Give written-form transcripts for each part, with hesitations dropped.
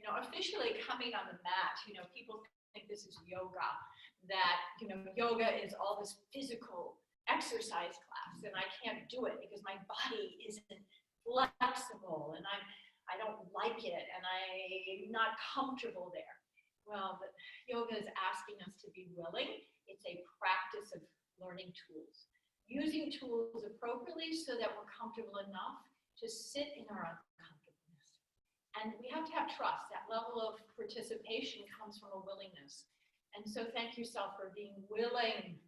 you know, officially coming on the mat, you know, people think this is yoga, that, you know, yoga is all this physical exercise class, and I can't do it because my body isn't flexible, and I don't like it, and I'm not comfortable there. Well, but yoga is asking us to be willing. It's a practice of learning tools, using tools appropriately so that we're comfortable enough to sit in our uncomfortableness. And we have to have trust. That level of participation comes from a willingness. And so thank yourself for being willing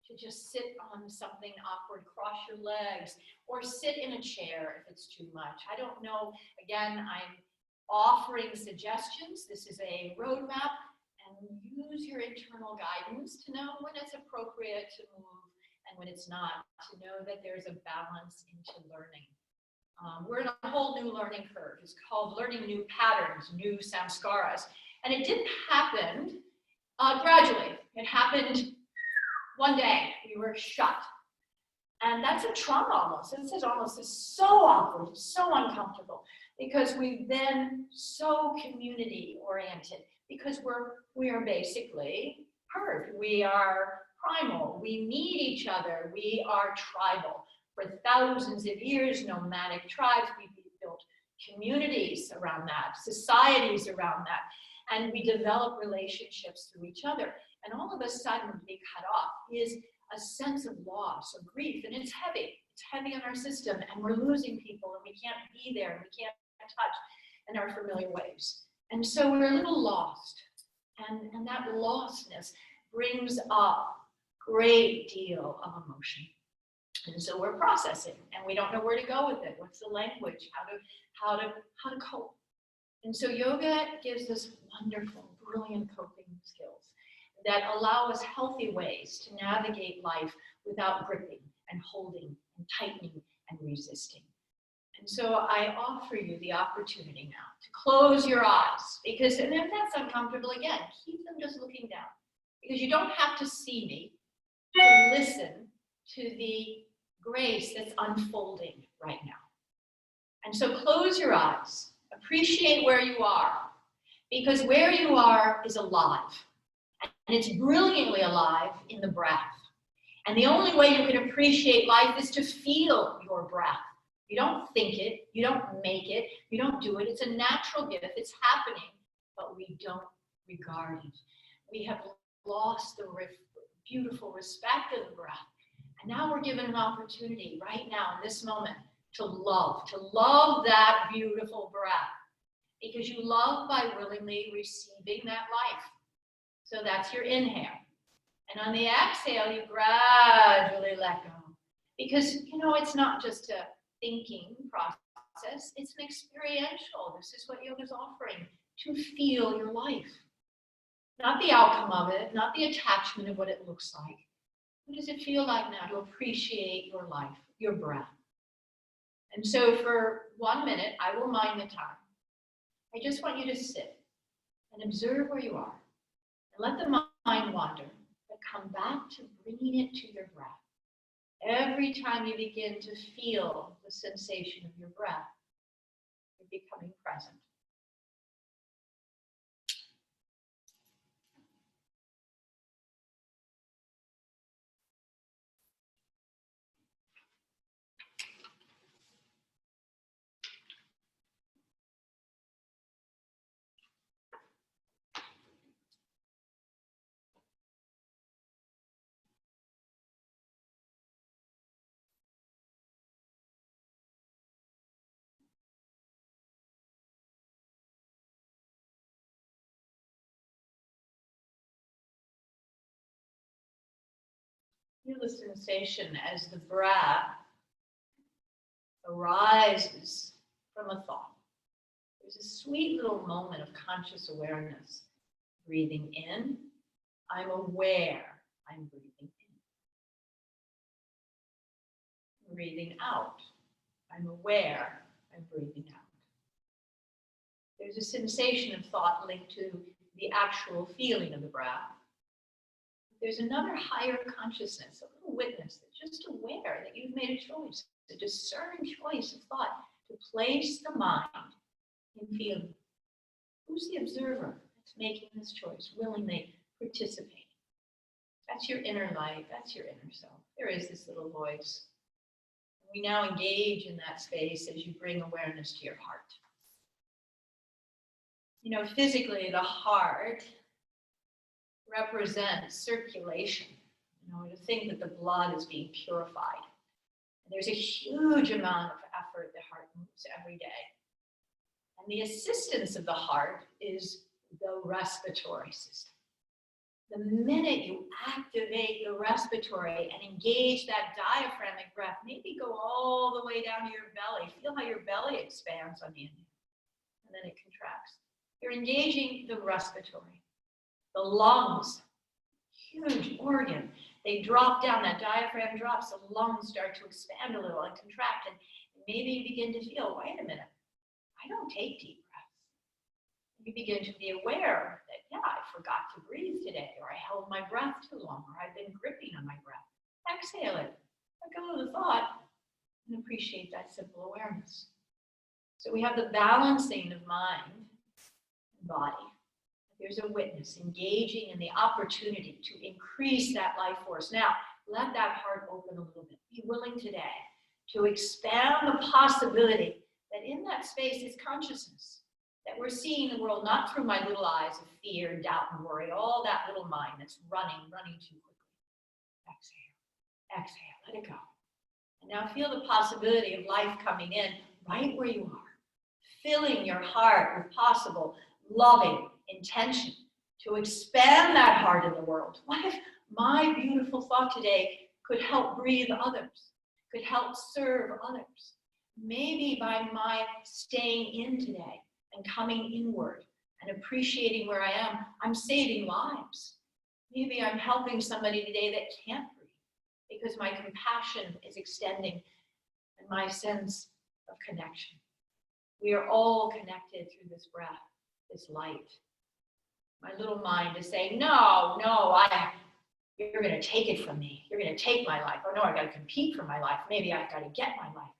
to just sit on something awkward, cross your legs, or sit in a chair if it's too much. I don't know. Again, I'm offering suggestions. This is a roadmap, and use your internal guidance to know when it's appropriate to move and when it's not, to know that there's a balance into learning. We're in a whole new learning curve. It's called learning new patterns, new samskaras. And it didn't happen gradually. It happened one day. We were shut. And that's a trauma almost. This is almost so awkward, so uncomfortable, because we've been so community oriented, because we are basically herd. We are primal. We need each other. We are tribal. For thousands of years, nomadic tribes, we built communities around that, societies around that, and we develop relationships through each other. And all of a sudden, being cut off is a sense of loss or grief, and it's heavy. It's heavy on our system, and we're losing people, and we can't be there, and we can't touch in our familiar ways. And so we're a little lost, and that lostness brings up a great deal of emotion. And so we're processing, and we don't know where to go with it. What's the language? How to cope? And so yoga gives us wonderful, brilliant coping skills that allow us healthy ways to navigate life without gripping and holding and tightening and resisting. And so I offer you the opportunity now to close your eyes, because, and if that's uncomfortable, again, keep them just looking down, because you don't have to see me to listen to the grace that's unfolding right now. And so close your eyes, appreciate where you are, because where you are is alive, and it's brilliantly alive in the breath. And the only way you can appreciate life is to feel your breath. You don't think it, you don't make it, you don't do it. It's a natural gift, it's happening, but we don't regard it. We have lost the beautiful respect of the breath. And now we're given an opportunity right now in this moment to love that beautiful breath, because you love by willingly receiving that life. So that's your inhale. And on the exhale, you gradually let go, because, you know, it's not just a thinking process, it's an experiential. This is what yoga is offering, to feel your life. Not the outcome of it, not the attachment of what it looks like. What does it feel like now to appreciate your life, your breath? And so for 1 minute, I will mind the time. I just want you to sit and observe where you are, and let the mind wander, but come back to bringing it to your breath. Every time you begin to feel the sensation of your breath, you're becoming present. Feel the sensation as the breath arises from a thought. There's a sweet little moment of conscious awareness. Breathing in, I'm aware I'm breathing in. Breathing out, I'm aware I'm breathing out. There's a sensation of thought linked to the actual feeling of the breath. There's another higher consciousness, a little witness that's just aware that you've made a choice, a discerned choice of thought to place the mind in feeling. Who's the observer that's making this choice, willingly participating? That's your inner light. That's your inner self. There is this little voice. We now engage in that space as you bring awareness to your heart. You know, physically, the heart represents circulation. You know, to think that the blood is being purified. And there's a huge amount of effort the heart moves every day. And the assistance of the heart is the respiratory system. The minute you activate the respiratory and engage that diaphragmatic breath, maybe go all the way down to your belly. Feel how your belly expands on the inhale, and then it contracts. You're engaging the respiratory. The lungs, huge organ. They drop down, that diaphragm drops, the lungs start to expand a little and contract, and maybe you begin to feel, wait a minute, I don't take deep breaths. You begin to be aware that, yeah, I forgot to breathe today, or I held my breath too long, or I've been gripping on my breath. Exhale it, let go of the thought, and appreciate that simple awareness. So we have the balancing of mind and body. There's a witness engaging in the opportunity to increase that life force. Now, let that heart open a little bit. Be willing today to expand the possibility that in that space is consciousness, that we're seeing the world not through my little eyes of fear, doubt, and worry, all that little mind that's running too quickly. Exhale, exhale, let it go. And now feel the possibility of life coming in right where you are, filling your heart with possible loving intention to expand that heart in the world. What if my beautiful thought today could help breathe others, could help serve others? Maybe by my staying in today and coming inward and appreciating where I am, I'm saving lives. Maybe I'm helping somebody today that can't breathe because my compassion is extending and my sense of connection. We are all connected through this breath, this light. My little mind is saying, no, you're going to take it from me. You're going to take my life. Oh no, I got to compete for my life. Maybe I've got to get my life.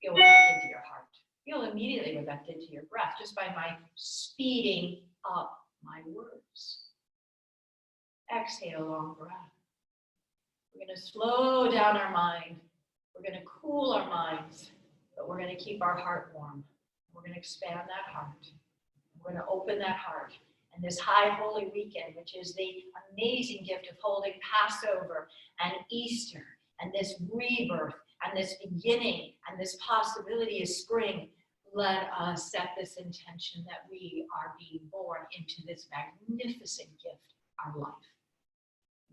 Feel what that did to your heart. Feel immediately what that did to your breath, just by my speeding up my words. Exhale, long breath. We're going to slow down our mind. We're going to cool our minds, but we're going to keep our heart warm. We're going to expand that heart. We're going to open that heart. And this high holy weekend, which is the amazing gift of holding Passover and Easter and this rebirth and this beginning and this possibility of spring, let us set this intention that we are being born into this magnificent gift, our life.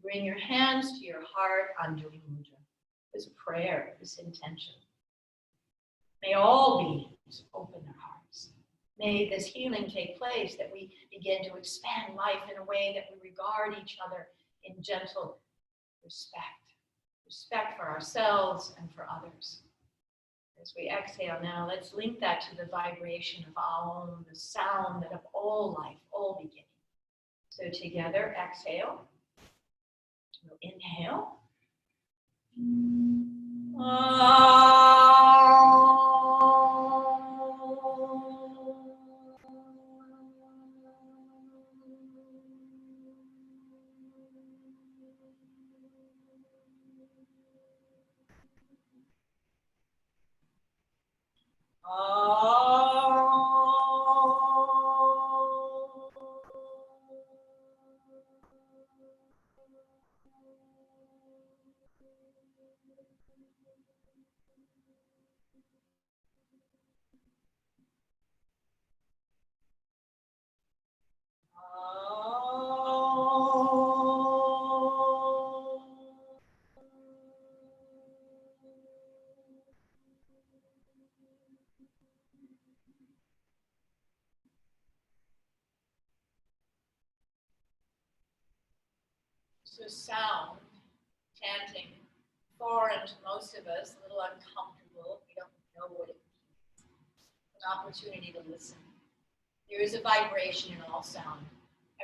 Bring your hands to your heart, Anjali Mudra. This prayer, this intention. May all beings open their hearts. May this healing take place, that we begin to expand life in a way that we regard each other in gentle respect. Respect for ourselves and for others. As we exhale now, let's link that to the vibration of Aum, the sound that of all life, all beginning. So together, exhale. We'll inhale. So sound, chanting, foreign to most of us, a little uncomfortable. We don't know what it means. An opportunity to listen. There is a vibration in all sound.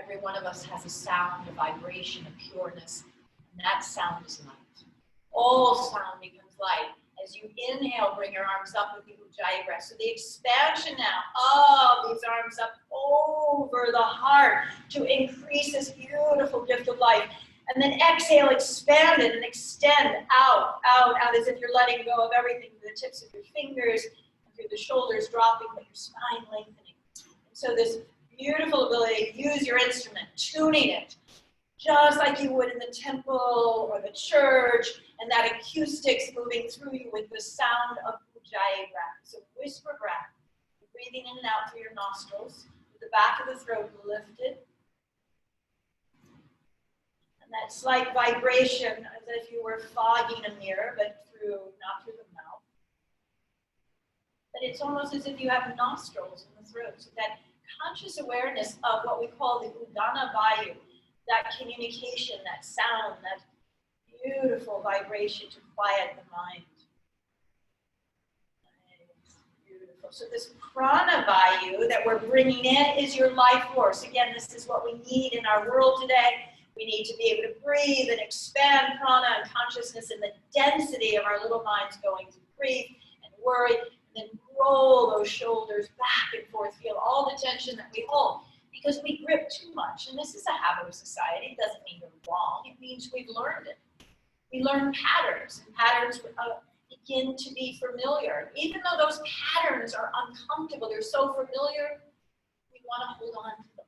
Every one of us has a sound, a vibration, a pureness, and that sound is light. All sound becomes light As you inhale, bring your arms up with the Ujjayi breath. So the expansion now of these arms up over the heart to increase this beautiful gift of life. And then exhale, expand it and extend out, out, out, as if you're letting go of everything, the tips of your fingers, through the shoulders dropping, but your spine lengthening. And so this beautiful ability to use your instrument, tuning it, just like you would in the temple or the church, and that acoustics moving through you with the sound of Ujjayi breath. So whisper breath, breathing in and out through your nostrils, with the back of the throat lifted. And that slight vibration, as if you were fogging a mirror, but not through the mouth. But it's almost as if you have nostrils in the throat. So that conscious awareness of what we call the Udana Vayu, that communication, that sound, that beautiful vibration to quiet the mind. Nice, beautiful. So this prana vayu that we're bringing in is your life force. Again, this is what we need in our world today. We need to be able to breathe and expand prana and consciousness and the density of our little minds going to breathe and worry, and then roll those shoulders back and forth, feel all the tension that we hold. Because we grip too much, and this is a habit of society. It doesn't mean you're wrong. It means we've learned it. We learn patterns, and patterns begin to be familiar. Even though those patterns are uncomfortable, they're so familiar, we want to hold on to them.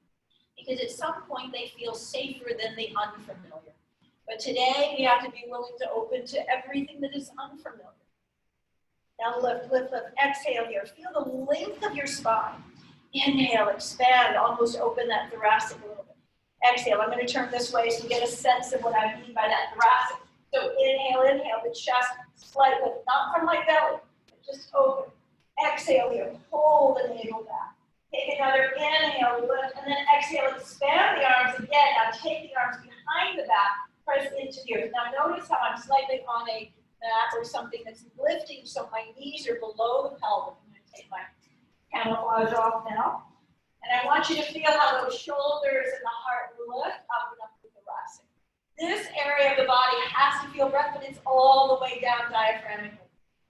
Because at some point, they feel safer than the unfamiliar. But today, we have to be willing to open to everything that is unfamiliar. Now lift, lift, lift. Exhale here. Feel the length of your spine. Inhale, expand, almost open that thoracic a little bit. Exhale, I'm going to turn this way so you get a sense of what I mean by that thoracic. So inhale, inhale, the chest slightly, not from my belly, but just open. Exhale here, hold the navel back. Take another inhale, lift, and then exhale, expand the arms again. Now take the arms behind the back, press into the earth. Now notice how I'm slightly on a mat or something that's lifting so my knees are below the pelvis. I'm going to take my camouflage off now. And I want you to feel how those shoulders and the heart lift up and up the thoracic. This area of the body has to feel breath, but it's all the way down diaphragmically.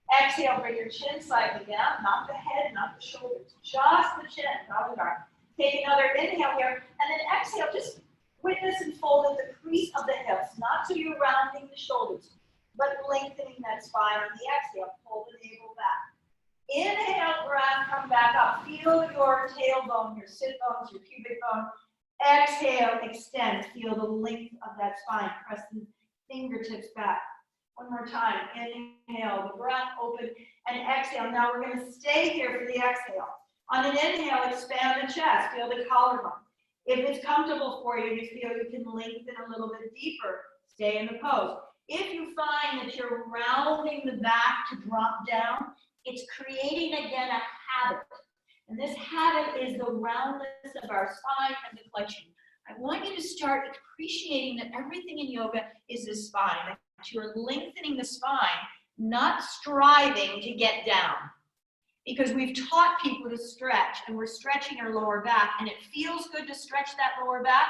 Exhale, bring your chin slightly down, not the head, not the shoulders, just the chin, not the arm. Take another inhale here, and then exhale, just witness and fold at the crease of the hips, not so you're rounding the shoulders, but lengthening that spine on the exhale. Pull the navel back. Inhale, breath, come back up. Feel your tailbone, your sit bones, your pubic bone. Exhale, extend. Feel the length of that spine. Press the fingertips back. One more time. Inhale, the breath, open, and exhale. Now we're going to stay here for the exhale. On an inhale, expand the chest. Feel the collarbone. If it's comfortable for you, you feel you can lengthen a little bit deeper. Stay in the pose. If you find that you're rounding the back to drop down, it's creating again a habit. And this habit is the roundness of our spine and the flexion. I want you to start appreciating that everything in yoga is the spine. That you're lengthening the spine, not striving to get down. Because we've taught people to stretch, and we're stretching our lower back, and it feels good to stretch that lower back,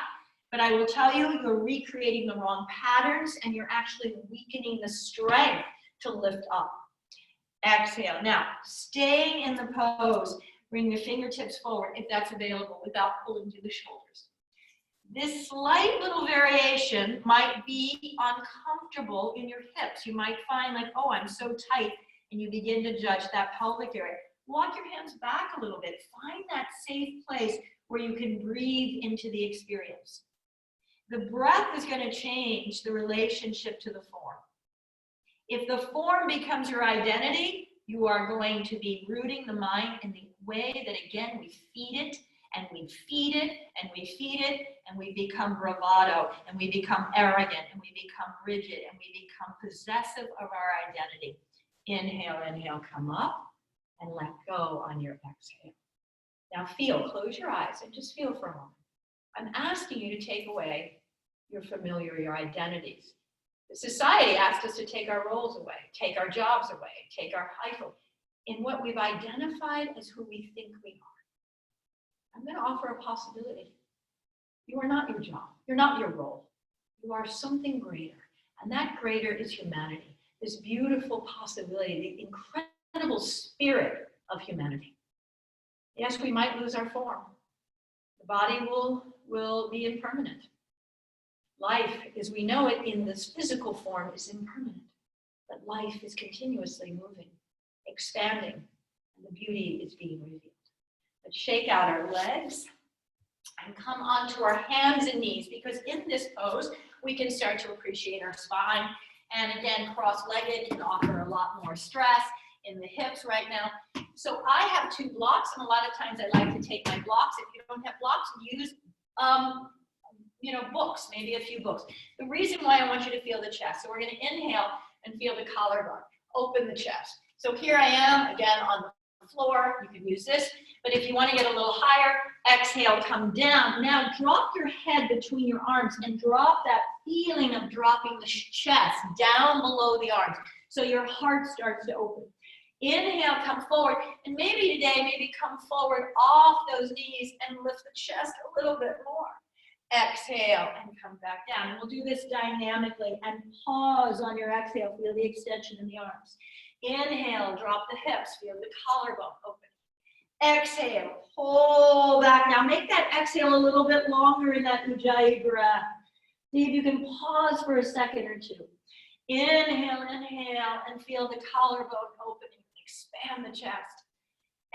but I will tell you, you're recreating the wrong patterns, and you're actually weakening the strength to lift up. Exhale. Now, staying in the pose, bring the fingertips forward if that's available without pulling to the shoulders. This slight little variation might be uncomfortable in your hips. You might find like, oh, I'm so tight, and you begin to judge that pelvic area. Walk your hands back a little bit. Find that safe place where you can breathe into the experience. The breath is going to change the relationship to the form. If the form becomes your identity, you are going to be rooting the mind in the way that, again, we feed it, and we feed it, and we feed it, and we become bravado, and we become arrogant, and we become rigid, and we become possessive of our identity. Inhale, inhale, come up, and let go on your exhale. Now feel, close your eyes, and just feel for a moment. I'm asking you to take away your familiar, your identities. The society asked us to take our roles away, take our jobs away, take our title, in what we've identified as who we think we are. I'm going to offer a possibility. You are not your job. You're not your role. You are something greater, and that greater is humanity. this beautiful possibility, the incredible spirit of humanity. Yes, we might lose our form. The body will be impermanent. Life, as we know it in this physical form, is impermanent. But life is continuously moving, expanding, and the beauty is being revealed. Let's shake out our legs and come onto our hands and knees, because in this pose, we can start to appreciate our spine. And again, cross-legged can offer a lot more stress in the hips right now. So I have 2 blocks, and a lot of times I like to take my blocks. If you don't have blocks, use books, maybe a few books. The reason why I want you to feel the chest. So we're going to inhale and feel the collarbone. Open the chest. So here I am, again, on the floor. You can use this. But if you want to get a little higher, exhale, come down. Now drop your head between your arms and drop that feeling of dropping the chest down below the arms. So your heart starts to open. Inhale, come forward. And maybe today, maybe come forward off those knees and lift the chest a little bit more. Exhale and come back down. And we'll do this dynamically and pause on your exhale. Feel the extension in the arms. Inhale, drop the hips. Feel the collarbone open. Exhale, pull back. Now make that exhale a little bit longer in that Ujjayi breath. See if you can pause for a second or two. Inhale, inhale, and feel the collarbone opening. Expand the chest.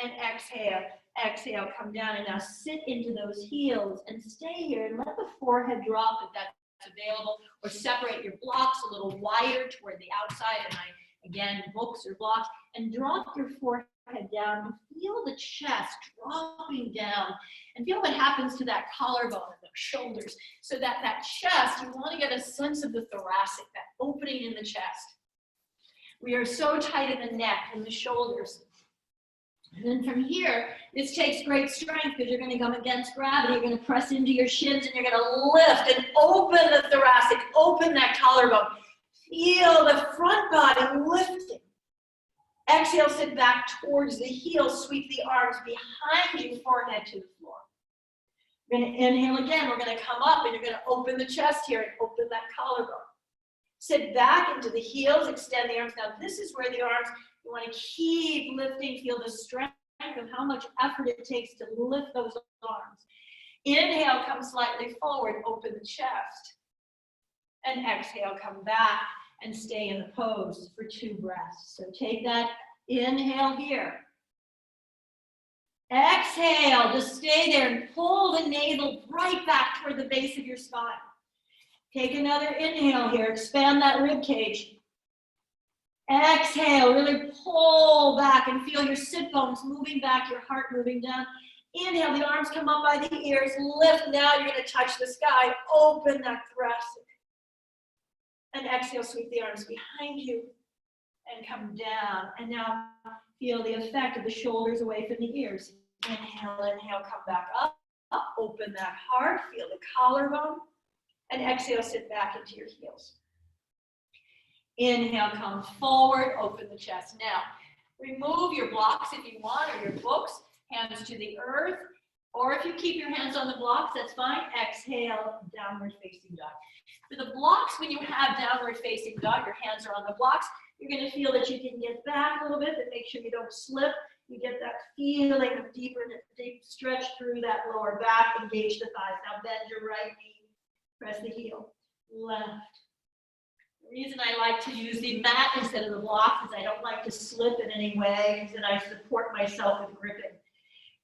And exhale, exhale, come down. And now sit into those heels and stay here and let the forehead drop if that's available. Or separate your blocks a little wider toward the outside. And again, books or blocks. And drop your forehead down and feel the chest dropping down and feel what happens to that collarbone and the shoulders. So that chest, you want to get a sense of the thoracic, that opening in the chest. We are so tight in the neck and the shoulders. And then from here, this takes great strength because you're going to come against gravity. You're going to press into your shins and you're going to lift and open the thoracic, open that collarbone. Feel the front body lifting. Exhale, sit back towards the heels, sweep the arms behind you, forehead to the floor. We're going to inhale again. We're going to come up and you're going to open the chest here and open that collarbone. Sit back into the heels, extend the arms. Now this is where the arms, you want to keep lifting, feel the strength of how much effort it takes to lift those arms. Inhale, come slightly forward, open the chest. And exhale, come back and stay in the pose for 2 breaths. So take that inhale here. Exhale, just stay there and pull the navel right back toward the base of your spine. Take another inhale here, expand that rib cage. Exhale, really pull back and feel your sit bones moving back, your heart moving down. Inhale, the arms come up by the ears, lift. Now you're going to touch the sky, open that thoracic. And exhale, sweep the arms behind you and come down. And now feel the effect of the shoulders away from the ears. Inhale, inhale, come back up, open that heart, feel the collarbone. And exhale, sit back into your heels. Inhale, come forward, open the chest. Now, remove your blocks if you want, or your books, hands to the earth. Or if you keep your hands on the blocks, that's fine. Exhale, downward facing dog. For the blocks, when you have downward facing dog, your hands are on the blocks, you're going to feel that you can get back a little bit, but make sure you don't slip. You get that feeling of deep stretch through that lower back, engage the thighs. Now bend your right knee, press the heel, left. The reason I like to use the mat instead of the blocks is I don't like to slip in any way, because then I support myself with gripping.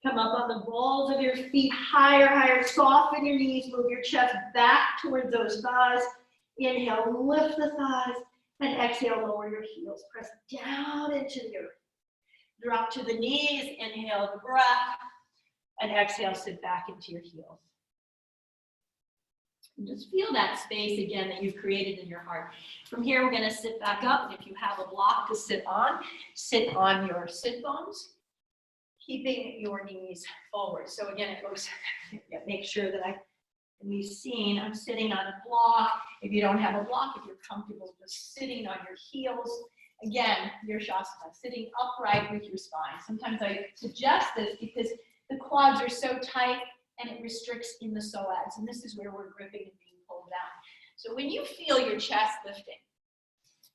Come up on the balls of your feet, higher, higher, soften your knees, move your chest back towards those thighs. Inhale, lift the thighs, and exhale, lower your heels. Press down into the earth. Drop to the knees, inhale the breath, and exhale, sit back into your heels. And just feel that space again that you've created in your heart. From here, we're going to sit back up, and if you have a block to sit on your sit bones, keeping your knees forward. So again, it looks, make sure that I can be seen. I'm sitting on a block. If you don't have a block, if you're comfortable just sitting on your heels, again, your Shasana, sitting upright with your spine. Sometimes I suggest this because the quads are so tight and it restricts in the psoas. And this is where we're gripping and being pulled down. So when you feel your chest lifting,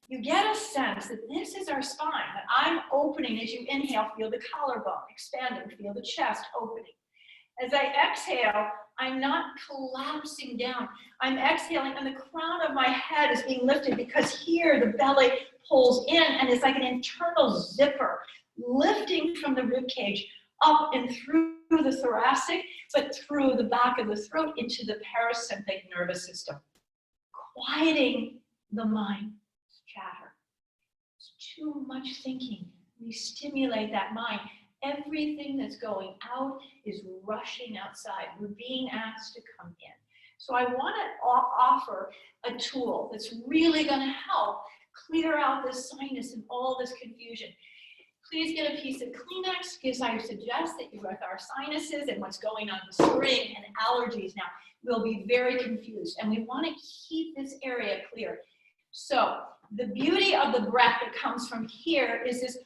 you get a sense that this is our spine, that I'm opening as you inhale, feel the collarbone expanding, feel the chest opening. As I exhale, I'm not collapsing down. I'm exhaling and the crown of my head is being lifted because here the belly pulls in and it's like an internal zipper lifting from the rib cage up and through the thoracic, but through the back of the throat into the parasympathetic nervous system, quieting the mind chatter. It's too much thinking. We stimulate that mind. Everything that's going out is rushing outside. We're being asked to come in. So I want to offer a tool that's really going to help clear out this sinus and all this confusion. Please get a piece of Kleenex because I suggest that you, with our sinuses and what's going on with spring and allergies now, we'll be very confused. And we want to keep this area clear. So the beauty of the breath that comes from here is this,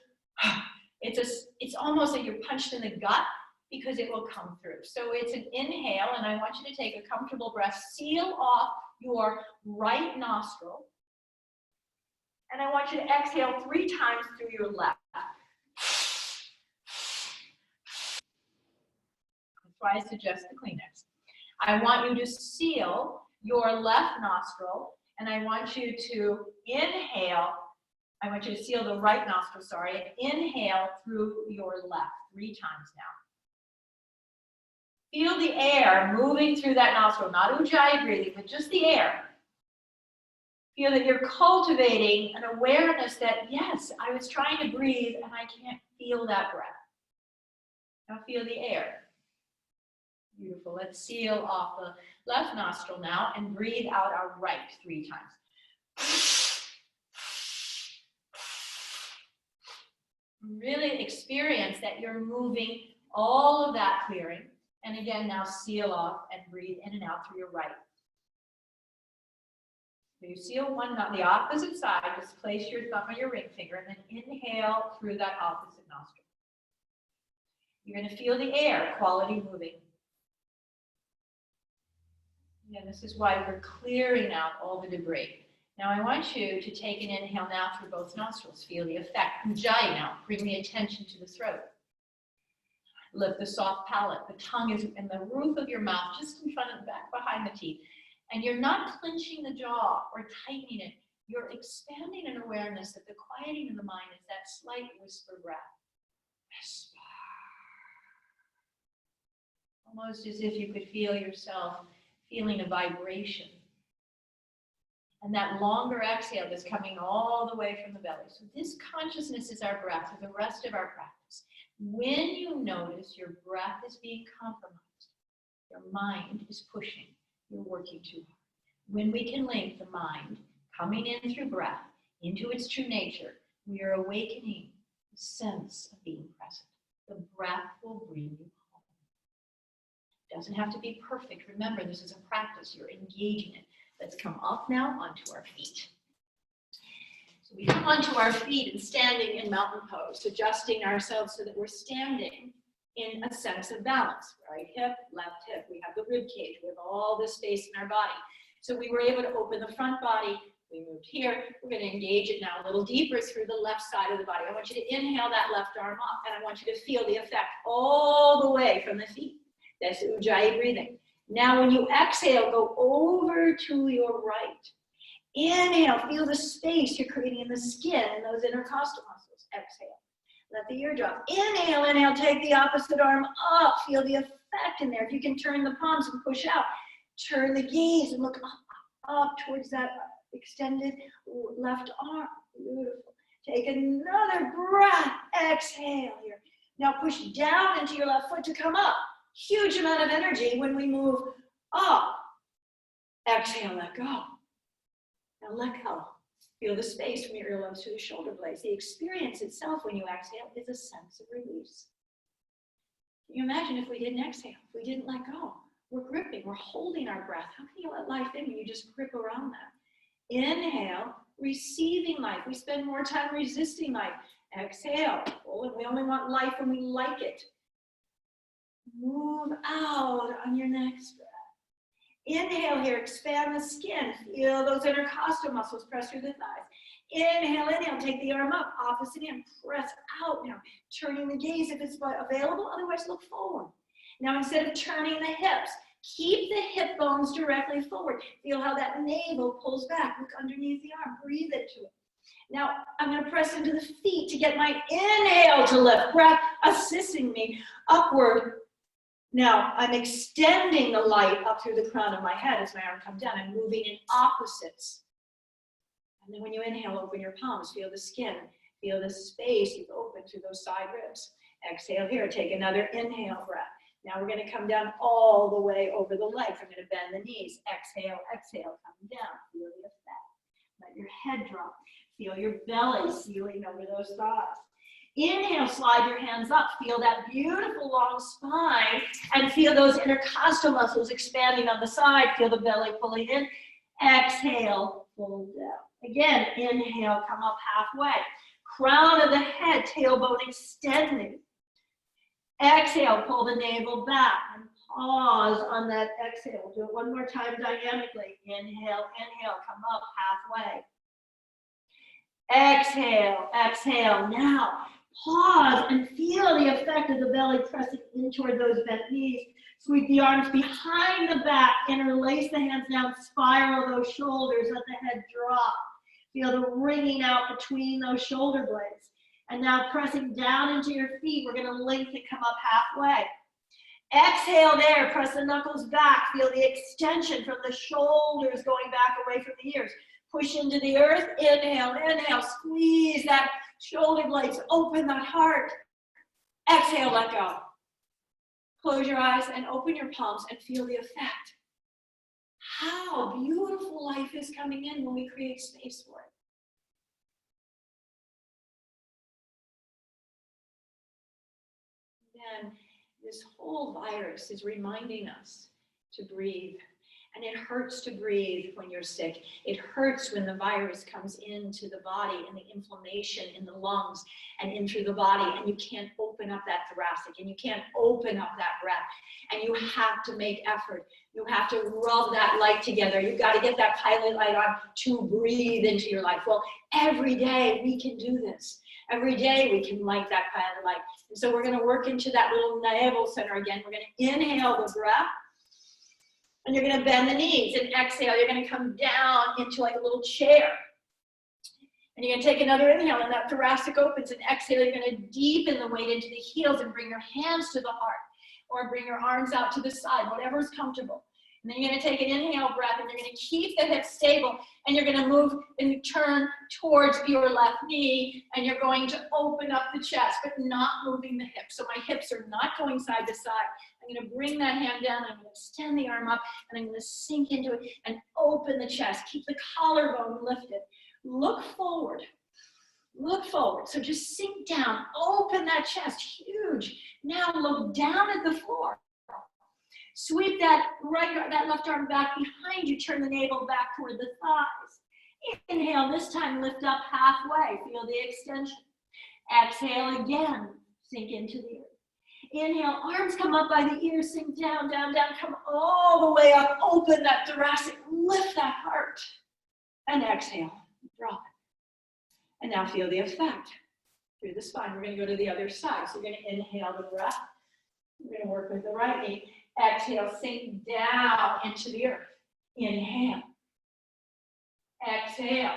it's almost like you're punched in the gut because it will come through. So it's an inhale, and I want you to take a comfortable breath, seal off your right nostril, and I want you to exhale 3 times through your left. That's why I suggest the Kleenex. I want you to seal your left nostril, and I want you to inhale. I want you to seal the right nostril, sorry. Inhale through your left 3 times now. Feel the air moving through that nostril, not ujjayi breathing, but just the air. Feel that you're cultivating an awareness that, yes, I was trying to breathe and I can't feel that breath. Now feel the air. Beautiful. Let's seal off the left nostril now and breathe out our right 3 times. Really experience that you're moving all of that clearing. And again, now seal off and breathe in and out through your right. So you seal one, not the opposite side. Just place your thumb on your ring finger and then inhale through that opposite nostril. You're going to feel the air quality moving. Yeah, this is why we're clearing out all the debris. Now I want you to take an inhale now through both nostrils. Feel the effect. Ujjayi now. Bring the attention to the throat. Lift the soft palate. The tongue is in the roof of your mouth, just in front of the back, behind the teeth. And you're not clenching the jaw or tightening it. You're expanding an awareness that the quieting of the mind is that slight whisper breath. Whisper. Almost as if you could feel yourself feeling a vibration. And that longer exhale is coming all the way from the belly. So this consciousness is our breath for the rest of our practice. When you notice your breath is being compromised, your mind is pushing, you're working too hard. When we can link the mind coming in through breath into its true nature, we are awakening the sense of being present. The breath will bring you home. It doesn't have to be perfect. Remember, this is a practice. You're engaging it. Let's come up now onto our feet. So we come onto our feet and standing in mountain pose, adjusting ourselves so that we're standing in a sense of balance. Right hip, left hip. We have the rib cage. We have all this space in our body. So we were able to open the front body. We moved here. We're going to engage it now a little deeper through the left side of the body. I want you to inhale that left arm up, and I want you to feel the effect all the way from the feet. That's ujjayi breathing. Now, when you exhale, go over to your right. Inhale, feel the space you're creating in the skin and those intercostal muscles. Exhale, let the ear drop. Inhale, inhale, take the opposite arm up. Feel the effect in there. If you can turn the palms and push out, turn the gaze and look up towards that extended left arm. Beautiful. Take another breath. Exhale here. Now push down into your left foot to come up. Huge amount of energy when we move up. Exhale, let go. Now let go. Feel the space from your earlobes to the shoulder blades. The experience itself when you exhale is a sense of release. Can you imagine if we didn't exhale, if we didn't let go? We're gripping, we're holding our breath. How can you let life in when you just grip around that? Inhale, receiving life. We spend more time resisting life. Exhale. Well, we only want life when we like it. Move out on your next breath. Inhale here, expand the skin. Feel those intercostal muscles press through the thighs. Inhale, inhale, take the arm up, opposite hand, press out now, turning the gaze if it's available, otherwise look forward. Now instead of turning the hips, keep the hip bones directly forward. Feel how that navel pulls back, look underneath the arm, breathe into it. Now I'm gonna press into the feet to get my inhale to lift, breath assisting me upward. Now I'm extending the light up through the crown of my head as my arm comes down. I'm moving in opposites. And then when you inhale, open your palms, feel the skin, feel the space you've opened through those side ribs. Exhale here, take another inhale breath. Now we're gonna come down all the way over the legs. I'm gonna bend the knees. Exhale, exhale, come down, feel the effect. Let your head drop. Feel your belly sealing over those thighs. Inhale, slide your hands up. Feel that beautiful long spine and feel those intercostal muscles expanding on the side. Feel the belly pulling in. Exhale, fold down. Again, inhale, come up halfway. Crown of the head, tailbone extending. Exhale, pull the navel back and pause on that exhale. Do it one more time dynamically. Inhale, inhale, come up halfway. Exhale, exhale. Now, pause and feel the effect of the belly pressing in toward those bent knees. Sweep the arms behind the back, interlace the hands down, spiral those shoulders, let the head drop. Feel the wringing out between those shoulder blades. And now pressing down into your feet, we're gonna lengthen, come up halfway. Exhale there, press the knuckles back, feel the extension from the shoulders going back away from the ears. Push into the earth, inhale, inhale, squeeze that shoulder blades, open that heart. Exhale, let go. Close your eyes and open your palms and feel the effect. How beautiful life is coming in when we create space for it. Then this whole virus is reminding us to breathe. And it hurts to breathe when you're sick. It hurts when the virus comes into the body and the inflammation in the lungs and in through the body, and you can't open up that thoracic and you can't open up that breath. And you have to make effort. You have to rub that light together. You've got to get that pilot light on to breathe into your life. Well, every day we can do this. Every day we can light that pilot light. And so we're going to work into that little navel center again. We're going to inhale the breath. And you're going to bend the knees and exhale. You're going to come down into like a little chair. And you're going to take another inhale and that thoracic opens, and exhale. You're going to deepen the weight into the heels and bring your hands to the heart or bring your arms out to the side, whatever's comfortable. And then you're going to take an inhale breath and you're going to keep the hips stable, and you're going to move and turn towards your left knee, and you're going to open up the chest, but not moving the hips. So my hips are not going side to side. I'm going to bring that hand down, I'm going to extend the arm up, and I'm going to sink into it and open the chest. Keep the collarbone lifted. Look forward. Look forward. So just sink down, open that chest, huge. Now look down at the floor. Sweep that left arm back behind you, turn the navel back toward the thighs. Inhale, this time lift up halfway, feel the extension. Exhale again, sink into the earth. Inhale, arms come up by the ears, sink down, down, down, come all the way up, open that thoracic, lift that heart. And exhale, drop it. And now feel the effect through the spine. We're going to go to the other side. So you're going to inhale the breath. We're going to work with the right knee. Exhale, sink down into the earth. Inhale. Exhale.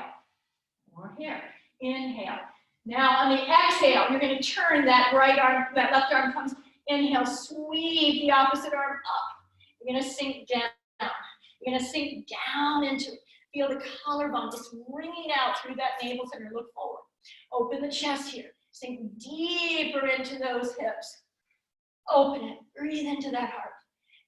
More here. Inhale. Now on the exhale, you're going to turn that right arm, that left arm comes. Inhale, sweep the opposite arm up. You're going to sink down. You're going to sink down into it. Feel the collarbone just wringing out through that navel center. Look forward. Open the chest here. Sink deeper into those hips. Open it. Breathe into that heart.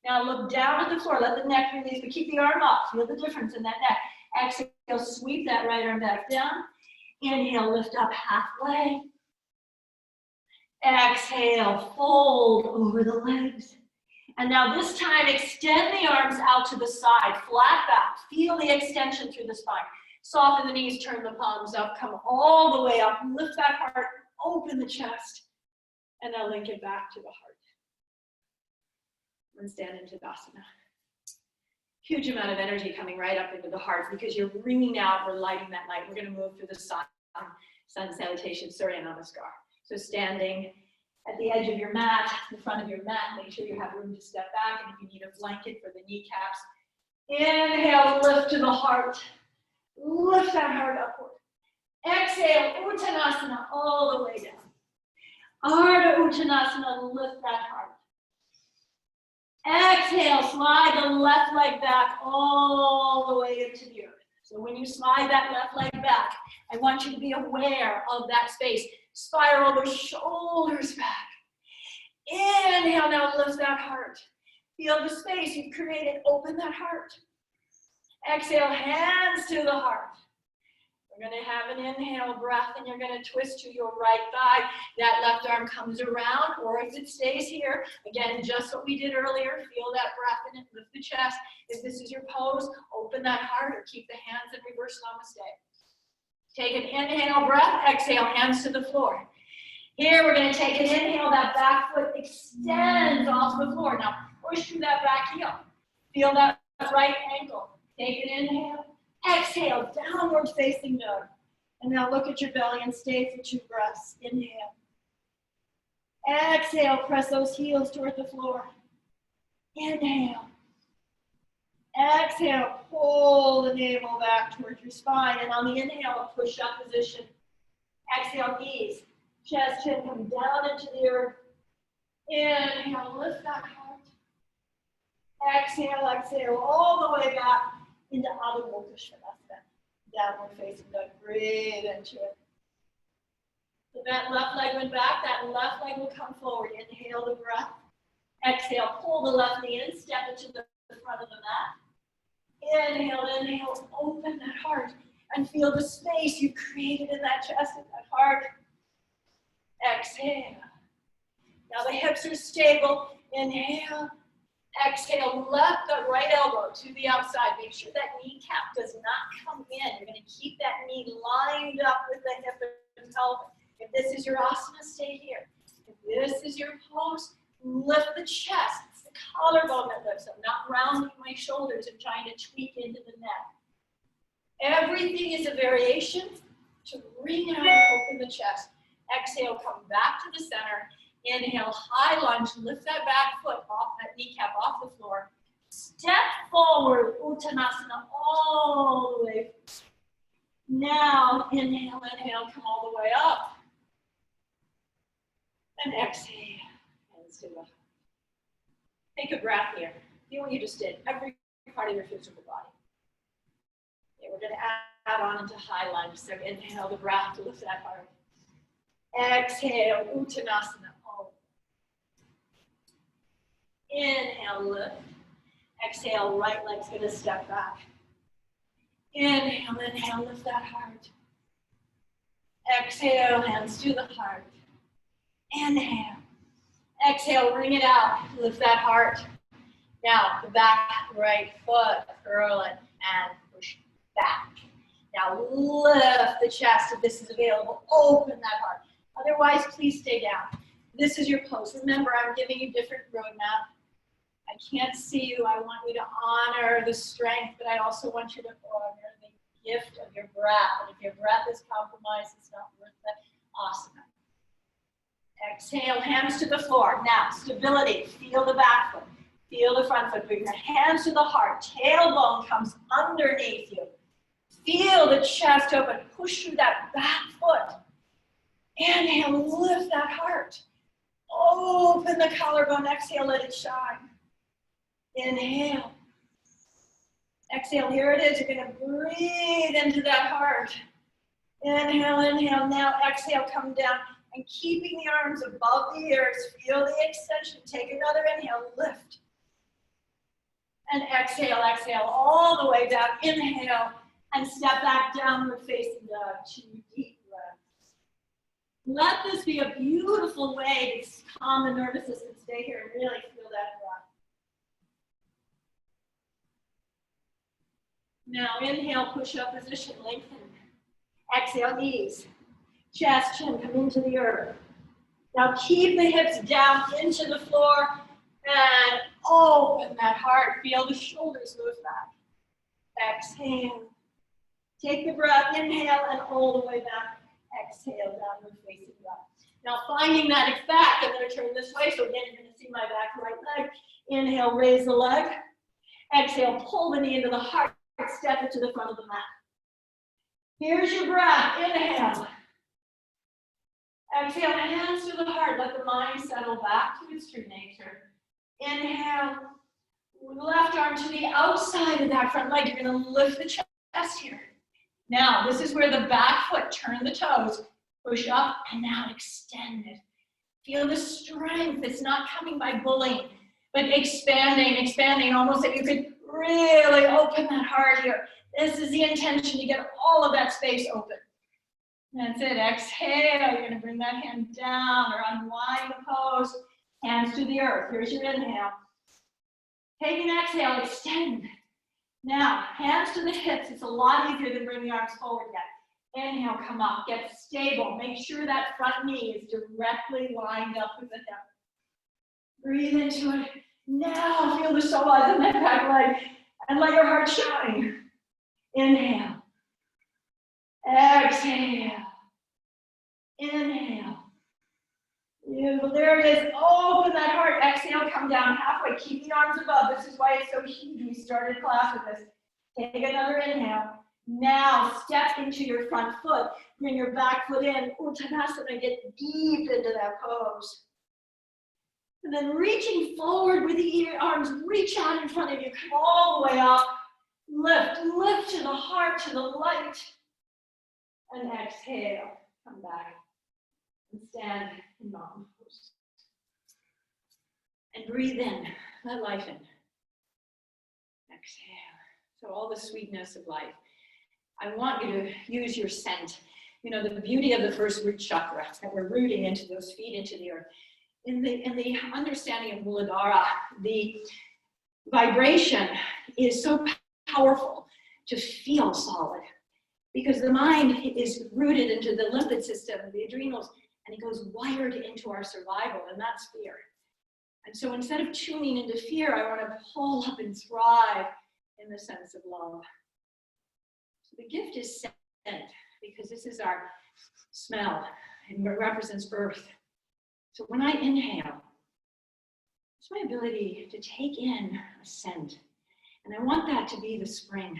Now look down at the floor. Let the neck release, but keep the arm up. Feel the difference in that neck. Exhale, sweep that right arm back down. Inhale, lift up halfway. Exhale, fold over the legs. And now this time, extend the arms out to the side, flat back. Feel the extension through the spine. Soften the knees, turn the palms up, come all the way up. Lift that heart, open the chest, and now link it back to the heart. And stand into Tadasana. Huge amount of energy coming right up into the heart because you're ringing out, we're lighting that light. We're going to move through the sun salutation, Surya Namaskar. So standing at the edge of your mat, the front of your mat, make sure you have room to step back, and if you need a blanket for the kneecaps, inhale, lift to the heart. Lift that heart upward. Exhale, Uttanasana all the way down. Ardha Uttanasana, lift that heart. Exhale, slide the left leg back all the way into the earth. So when you slide that left leg back, I want you to be aware of that space. Spiral the shoulders back. Inhale, now lift that heart. Feel the space you've created, open that heart. Exhale, hands to the heart. We're going to have an inhale breath, and you're going to twist to your right thigh. That left arm comes around, or if it stays here, again, just what we did earlier, feel that breath in it, lift the chest. If this is your pose, open that heart, or keep the hands in reverse namaste. Take an inhale breath, exhale, hands to the floor. Here, we're going to take an inhale, that back foot extends off the floor. Now, push through that back heel. Feel that right ankle. Take an inhale. Exhale, downward facing dog. And now look at your belly and stay for 2 breaths. Inhale. Exhale, press those heels toward the floor. Inhale. Exhale, pull the navel back towards your spine. And on the inhale, a push-up position. Exhale, knees. Chest, chin, come down into the earth. Inhale, lift that heart. Exhale, exhale, all the way back into Adho Mukha Svanasana, downward facing dog. Breathe into it. So that left leg went back, that left leg will come forward. Inhale the breath. Exhale, pull the left knee in, step into the front of the mat. Inhale, inhale, open that heart and feel the space you created in that chest and that heart. Exhale. Now the hips are stable. Inhale. Exhale, left the right elbow to the outside. Make sure that kneecap does not come in. You're going to keep that knee lined up with the hip and pelvis. If this is your asana, stay here. If this is your pose, lift the chest. It's the collarbone that lifts. I'm not rounding my shoulders and trying to tweak into the neck. Everything is a variation to ring out and open the chest. Exhale, come back to the center. Inhale, high lunge, lift that back foot off, that kneecap off the floor. Step forward, Uttanasana, all the way. Now, inhale, inhale, come all the way up. And exhale, hands to the heart. Take a breath here. Feel what you just did, every part of your physical body. Okay, we're going to add on into high lunge. So inhale the breath to lift that heart. Exhale, Uttanasana. Inhale, lift. Exhale, right leg's going to step back. Inhale, inhale, lift that heart. Exhale, hands to the heart. Inhale. Exhale, ring it out. Lift that heart. Now, the back right foot, curl it and push back. Now, lift the chest if this is available. Open that heart. Otherwise, please stay down. This is your pose. Remember, I'm giving you different roadmap. I can't see you. I want you to honor the strength, but I also want you to honor the gift of your breath. And if your breath is compromised, it's not worth the asana. Exhale, hands to the floor. Now, stability. Feel the back foot. Feel the front foot. Bring your hands to the heart. Tailbone comes underneath you. Feel the chest open. Push through that back foot. Inhale, lift that heart. Open the collarbone. Exhale, let it shine. Inhale. Exhale, here it is. You're going to breathe into that heart. Inhale, inhale. Now exhale, come down. And keeping the arms above the ears, feel the extension. Take another inhale, lift. And exhale, exhale, all the way down. Inhale, and step back, downward facing dog. 2 deep breaths. Let this be a beautiful way to calm the nervous system. Stay here and really feel that breath. Now inhale, push-up position, lengthen. Exhale, knees. Chest, chin, come into the earth. Now keep the hips down into the floor. And open that heart. Feel the shoulders move back. Exhale. Take the breath. Inhale and all the way back. Exhale, downward facing dog. Now finding that effect, I'm going to turn this way. So again, you're going to see my back right leg. Inhale, raise the leg. Exhale, pull the knee into the heart. Step it to the front of the mat. Here's your breath. Inhale. Exhale, hands to the heart. Let the mind settle back to its true nature. Inhale. Left arm to the outside of that front leg. You're going to lift the chest here. Now, this is where the back foot, turn the toes, push up, and now extend it. Feel the strength. It's not coming by pulling, but expanding, almost like you could really open that heart here. This is the intention, to get all of that space open. That's it. Exhale. You're going to bring that hand down or unwind the pose. Hands to the earth. Here's your inhale. Take an exhale. Extend. Now, hands to the hips. It's a lot easier than bringing the arms forward yet. Inhale, come up. Get stable. Make sure that front knee is directly lined up with the hip. Breathe into it. Now, feel the psoas in that back leg and let your heart shine. Inhale. Exhale. Inhale. Beautiful. There it is. Open that heart. Exhale. Come down halfway. Keep the arms above. This is why it's so huge. We started class with this. Take another inhale. Now step into your front foot. Bring your back foot in. Uttanasana. Get deep into that pose. And then reaching forward with the arms. Reach out in front of you. Come all the way up. Lift to the heart, to the light. And exhale. Come back. And stand in mountain pose. And breathe in. Let life in. Exhale. So all the sweetness of life. I want you to use your scent. You know, the beauty of the first root chakra, that we're rooting into those feet into the earth. In the understanding of Muladhara, the vibration is so powerful to feel solid, because the mind is rooted into the lymphatic system, the adrenals, and it goes wired into our survival, and that's fear. And so instead of tuning into fear, I want to pull up and thrive in the sense of love. So the gift is scent, because this is our smell, and it represents earth. So when I inhale, it's my ability to take in a scent. And I want that to be the spring,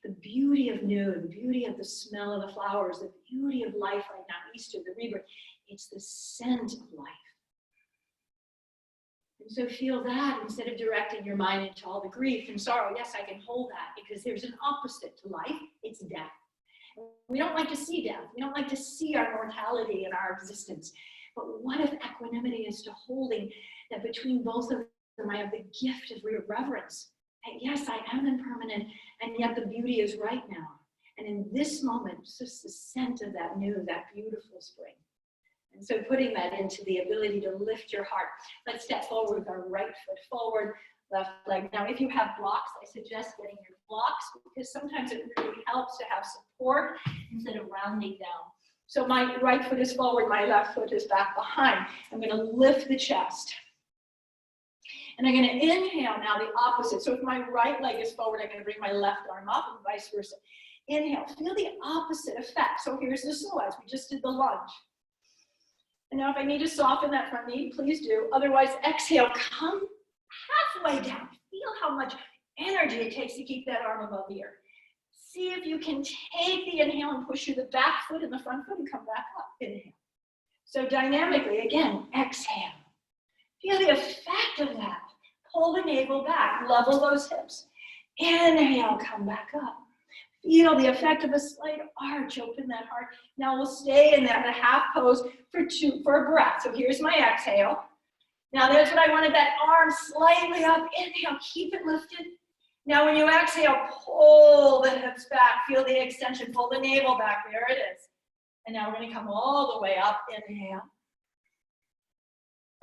the beauty of new, the beauty of the smell of the flowers, the beauty of life right now, Easter, the rebirth. It's the scent of life. And so feel that instead of directing your mind into all the grief and sorrow. Yes, I can hold that, because there's an opposite to life. It's death. We don't like to see death. We don't like to see our mortality and our existence. But what if equanimity is to holding that between both of them, I have the gift of reverence. And yes, I am impermanent, and yet the beauty is right now. And in this moment, it's just the scent of that new, that beautiful spring. And so putting that into the ability to lift your heart. Let's step forward with our right foot forward, left leg. Now, if you have blocks, I suggest getting your blocks, because sometimes it really helps to have support instead of rounding down. So my right foot is forward, my left foot is back behind. I'm going to lift the chest. And I'm going to inhale now the opposite. So if my right leg is forward, I'm going to bring my left arm up and vice versa. Inhale, feel the opposite effect. So here's the psoas. We just did the lunge. And now if I need to soften that front knee, please do. Otherwise, exhale, come halfway down. Feel how much energy it takes to keep that arm above the earth. See if you can take the inhale and push through the back foot and the front foot and come back up. Inhale. So dynamically, again, exhale. Feel the effect of that. Pull the navel back, level those hips. Inhale, come back up. Feel the effect of a slight arch, open that heart. Now we'll stay in that half pose for a breath. So here's my exhale. Now there's what I wanted, that arm slightly up. Inhale, keep it lifted. Now when you exhale, pull the hips back. Feel the extension, pull the navel back. There it is. And now we're going to come all the way up. Inhale.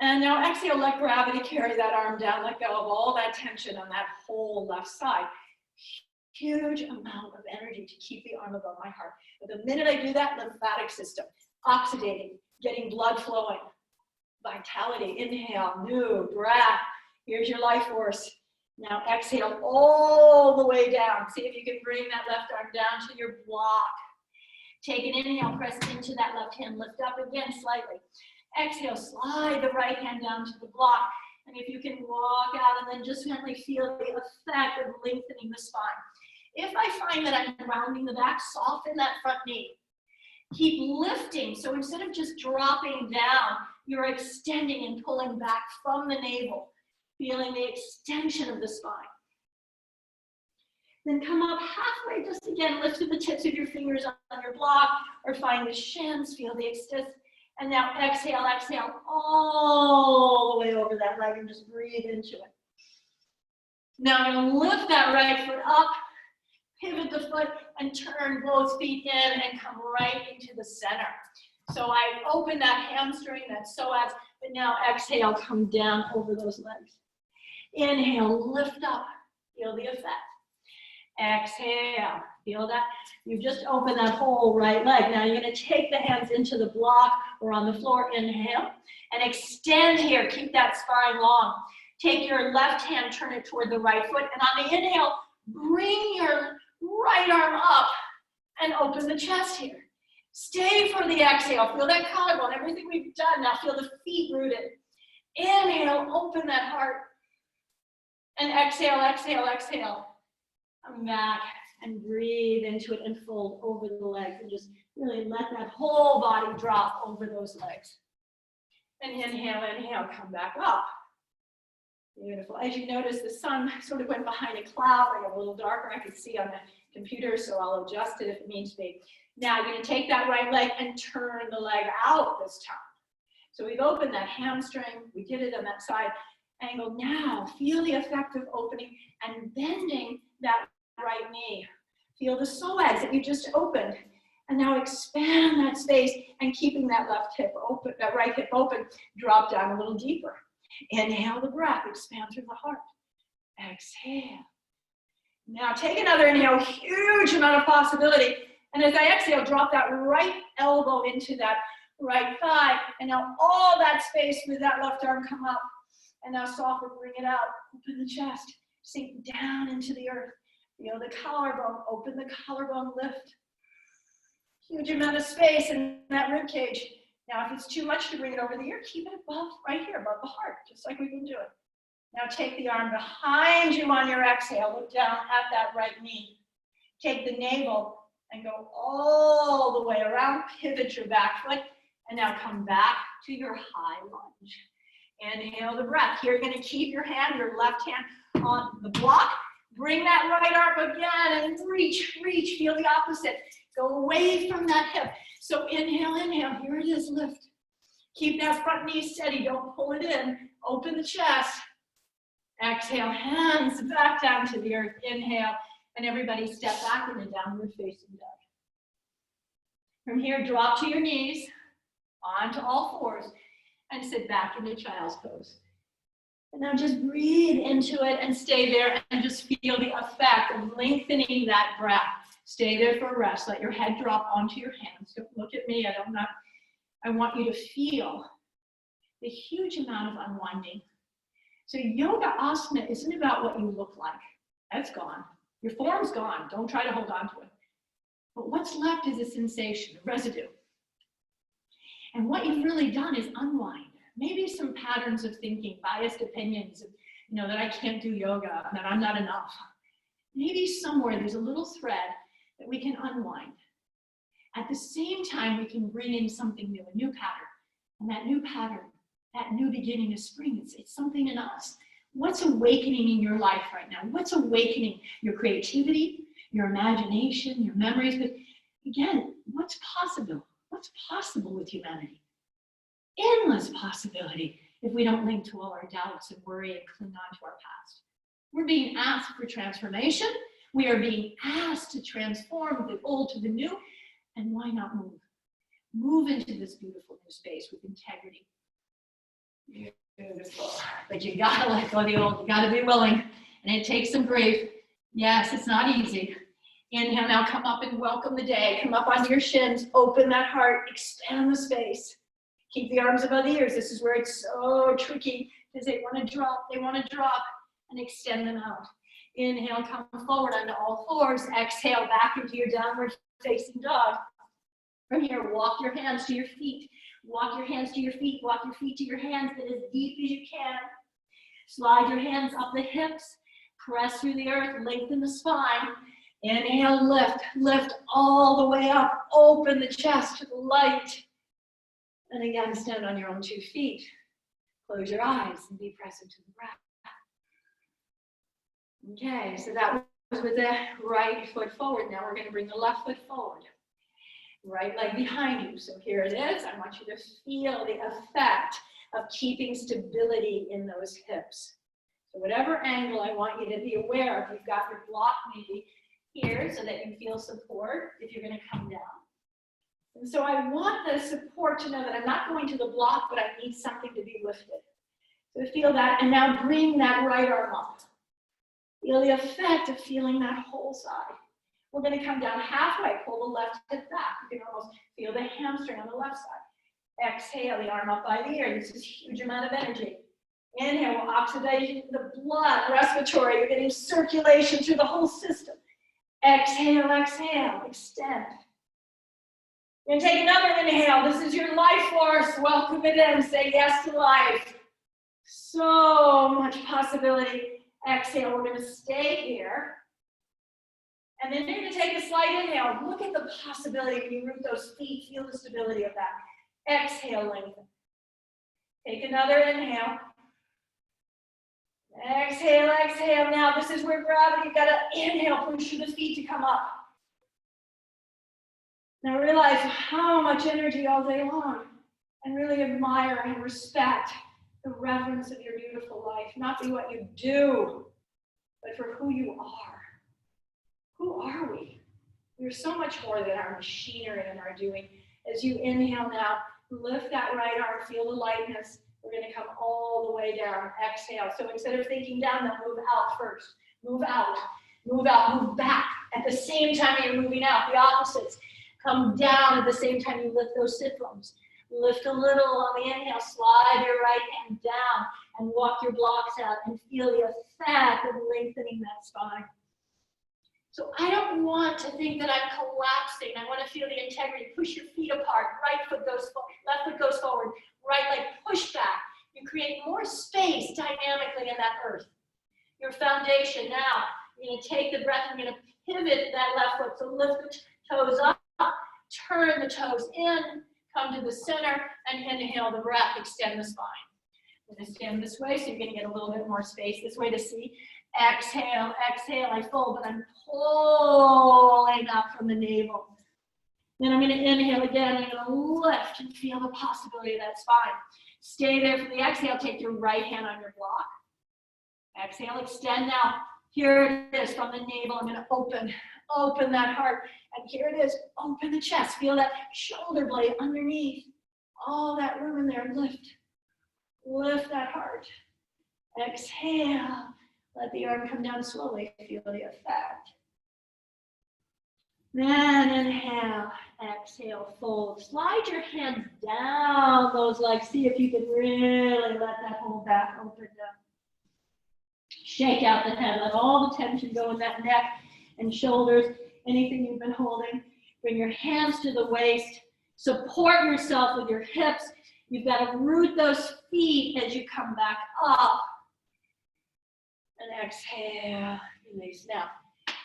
And now exhale, let gravity carry that arm down. Let go of all that tension on that whole left side. Huge amount of energy to keep the arm above my heart. But the minute I do that, lymphatic system, oxidating, getting blood flowing, vitality, inhale, new breath. Here's your life force. Now exhale all the way down. See if you can bring that left arm down to your block. Take an inhale, press into that left hand, lift up again slightly. Exhale, slide the right hand down to the block. And if you can walk out and then just gently feel the effect of lengthening the spine. If I find that I'm rounding the back, soften that front knee. Keep lifting. So instead of just dropping down, you're extending and pulling back from the navel, feeling the extension of the spine. Then come up halfway, just again, lift the tips of your fingers on your block, or find the shins, feel the extend. And now exhale, exhale, all the way over that leg and just breathe into it. Now I'm going to lift that right foot up, pivot the foot, and turn both feet in and come right into the center. So I open that hamstring, that psoas, but now exhale, come down over those legs. Inhale, lift up, feel the effect. Exhale, feel that? You've just opened that whole right leg. Now you're going to take the hands into the block or on the floor. Inhale and extend here. Keep that spine long. Take your left hand, turn it toward the right foot, and on the inhale, bring your right arm up and open the chest here. Stay for the exhale. Feel that collarbone, everything we've done. Now feel the feet rooted. Inhale, open that heart. And exhale, exhale, exhale. Come back and breathe into it and fold over the legs and just really let that whole body drop over those legs. And inhale, inhale, come back up. Beautiful. As you notice, the sun sort of went behind a cloud, like a little darker. I could see on the computer, so I'll adjust it if it needs to be. Now you're going to take that right leg and turn the leg out this time. So we've opened that hamstring. We did it on that side angle. Now feel the effect of opening and bending that right knee. Feel the psoas that you just opened. And now expand that space and keeping that left hip open, that right hip open, drop down a little deeper. Inhale the breath, expand through the heart. Exhale. Now take another inhale, huge amount of possibility. And as I exhale, drop that right elbow into that right thigh. And now all that space with that left arm come up. And now softly bring it out, open the chest, sink down into the earth. Feel the collarbone, open the collarbone, lift. Huge amount of space in that rib cage. Now, if it's too much to bring it over the ear, keep it above, right here, above the heart, just like we've been doing. Now, take the arm behind you on your exhale. Look down at that right knee. Take the navel and go all the way around. Pivot your back foot. And now come back to your high lunge. Inhale the breath. Here, you're going to keep your hand, your left hand on the block. Bring that right arm again and reach, reach. Feel the opposite. Go away from that hip. So inhale, inhale. Here it is, lift. Keep that front knee steady. Don't pull it in. Open the chest. Exhale, hands back down to the earth. Inhale. And everybody step back in a downward facing dog. From here, drop to your knees, onto all fours, and sit back into child's pose. And now just breathe into it and stay there and just feel the effect of lengthening that breath. Stay there for a rest. Let your head drop onto your hands. Don't look at me. I want you to feel the huge amount of unwinding. So yoga asana isn't about what you look like. That's gone. Your form's gone. Don't try to hold on to it. But what's left is a sensation, a residue. And what you've really done is unwind. Maybe some patterns of thinking, biased opinions, that I can't do yoga, that I'm not enough. Maybe somewhere there's a little thread that we can unwind. At the same time, we can bring in something new, a new pattern. And that new pattern, that new beginning of spring, it's something in us. What's awakening in your life right now? What's awakening your creativity, your imagination, your memories? But again, what's possible? What's possible with humanity? Endless possibility if we don't link to all our doubts and worry and cling on to our past. We're being asked for transformation. We are being asked to transform the old to the new. And why not move? Move into this beautiful new space with integrity. Beautiful. But you gotta let go of the old. You gotta be willing. And it takes some grief. Yes, it's not easy. Inhale, now come up and welcome the day. Come up onto your shins. Open that heart. Expand the space. Keep the arms above the ears. This is where it's so tricky because they want to drop, and extend them out. Inhale, come forward onto all fours. Exhale, back into your downward facing dog. From here, walk your hands to your feet. Walk your hands to your feet. Walk your feet to your hands. Get as deep as you can. Slide your hands up the hips. Press through the earth. Lengthen the spine. Inhale, lift. Lift all the way up. Open the chest to the light. And again, stand on your own 2 feet. Close your eyes and be present to the breath. Okay, so that was with the right foot forward. Now we're going to bring the left foot forward. Right leg behind you. So here it is. I want you to feel the effect of keeping stability in those hips. So whatever angle I want you to be aware of, you've got your block maybe here so that you feel support if you're going to come down. And so I want the support to know that I'm not going to the block, but I need something to be lifted. So feel that, and now bring that right arm up. Feel the effect of feeling that whole side. We're going to come down halfway, pull the left hip back. You can almost feel the hamstring on the left side. Exhale, the arm up by the ear. This is a huge amount of energy. Inhale, oxidation in the blood, respiratory. You're getting circulation through the whole system. Exhale, exhale, extend. You're going to take another inhale. This is your life force. Welcome it in. Say yes to life. So much possibility. Exhale, we're going to stay here. And then you're going to take a slight inhale. Look at the possibility when you root those feet. Feel the stability of that. Exhale, lengthen. Take another inhale. Exhale, exhale. Now this is where gravity, you've got to inhale, push through the feet to come up. Now realize how much energy all day long, and really admire and respect the reverence of your beautiful life, not for what you do, but for who you are. Who are we? We're so much more than our machinery and our doing. As you inhale now, lift that right arm, feel the lightness. We're going to come all the way down. Exhale. So instead of thinking down, now move out first. Move out. Move out. Move back. At the same time you're moving out. The opposites. Come down at the same time you lift those sit bones. Lift a little on the inhale. Slide your right hand down and walk your blocks out and feel the effect of lengthening that spine. So I don't want to think that I'm collapsing. I want to feel the integrity. Push your feet apart. Right foot goes forward. Left foot goes forward. Right leg push back. You create more space dynamically in that earth. Your foundation. Now, you're going to take the breath. I'm going to pivot that left foot. So lift the toes up. Turn the toes in. Come to the center and inhale the breath. Extend the spine. I'm going to stand this way so you're going to get a little bit more space this way to see. Exhale, exhale, I fold, but I'm pulling up from the navel. Then I'm going to inhale again. I'm going to lift and feel the possibility of that spine. Stay there for the exhale. Take your right hand on your block. Exhale, extend now. Here it is from the navel. I'm going to open that heart. And here it is. Open the chest. Feel that shoulder blade underneath. All that room in there. Lift. Lift that heart. Exhale. Let the arm come down slowly. Feel the effect. Then inhale, exhale, fold. Slide your hands down those legs. See if you can really let that whole back open up. Shake out the head. Let all the tension go in that neck and shoulders. Anything you've been holding. Bring your hands to the waist. Support yourself with your hips. You've got to root those feet as you come back up. And exhale, release. Now,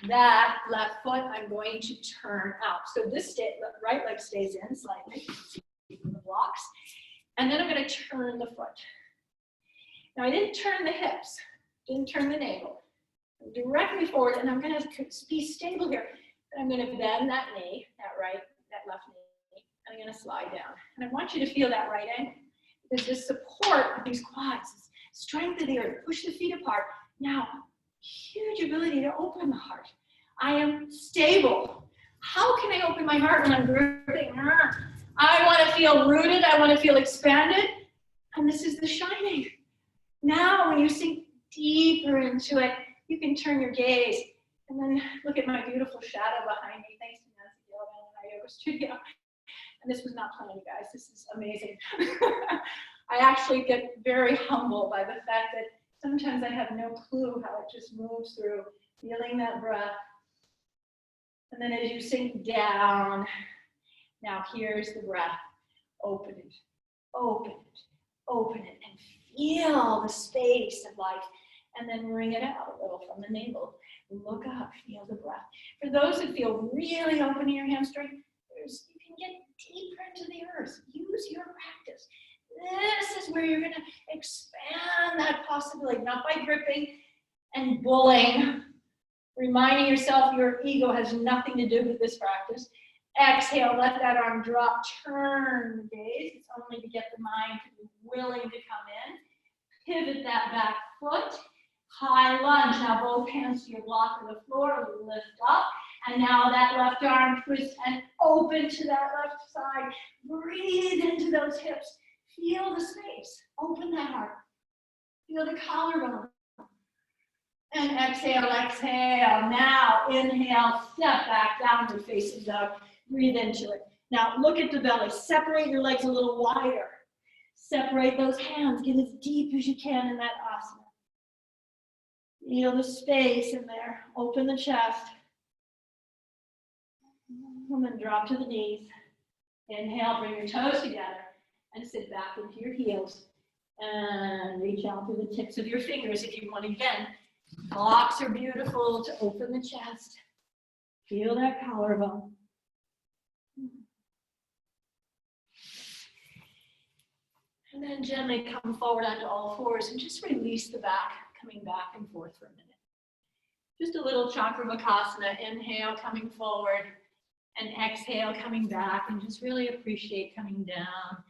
that left foot, I'm going to turn out. So this right leg stays in slightly, from the blocks. And then I'm going to turn the foot. Now, I didn't turn the hips, didn't turn the navel. I'm directly forward, and I'm going to be stable here. I'm going to bend that knee, that left knee, and I'm going to slide down. And I want you to feel that right angle. There's this support of these quads, this strength of the earth. Push the feet apart. Now, huge ability to open the heart. I am stable. How can I open my heart when I'm gripping? I want to feel rooted. I want to feel expanded. And this is the shining. Now, when you sink deeper into it, you can turn your gaze and then look at my beautiful shadow behind me. Thanks to Nancy Gilligan in our yoga studio. And this was not planned, guys. This is amazing. I actually get very humbled by the fact that sometimes I have no clue how it just moves through, feeling that breath. And then as you sink down, now here's the breath. Open it, open it, open it, and feel the space of life. And then bring it out a little from the navel. Look up, feel the breath. For those who feel really open in your hamstring, you can get deeper into the earth. Use your practice. This is where you're going to expand that possibility, not by gripping and bullying, reminding yourself your ego has nothing to do with this practice. Exhale, let that arm drop, turn the gaze. It's only to get the mind to be willing to come in. Pivot that back foot, high lunge. Now both hands to your block of the floor, lift up. And now that left arm twist and open to that left side. Breathe into those hips. Feel the space. Open that heart. Feel the collarbone. And exhale, exhale. Now inhale, step back, downward facing dog. Breathe into it. Now look at the belly. Separate your legs a little wider. Separate those hands. Get as deep as you can in that asana. Feel the space in there. Open the chest. And then drop to the knees. Inhale, bring your toes together and sit back into your heels. And reach out through the tips of your fingers if you want. Again, blocks are beautiful to open the chest. Feel that collarbone. And then gently come forward onto all fours and just release the back, coming back and forth for a minute. Just a little Chakravakasana. Inhale, coming forward. And exhale, coming back, and just really appreciate coming down,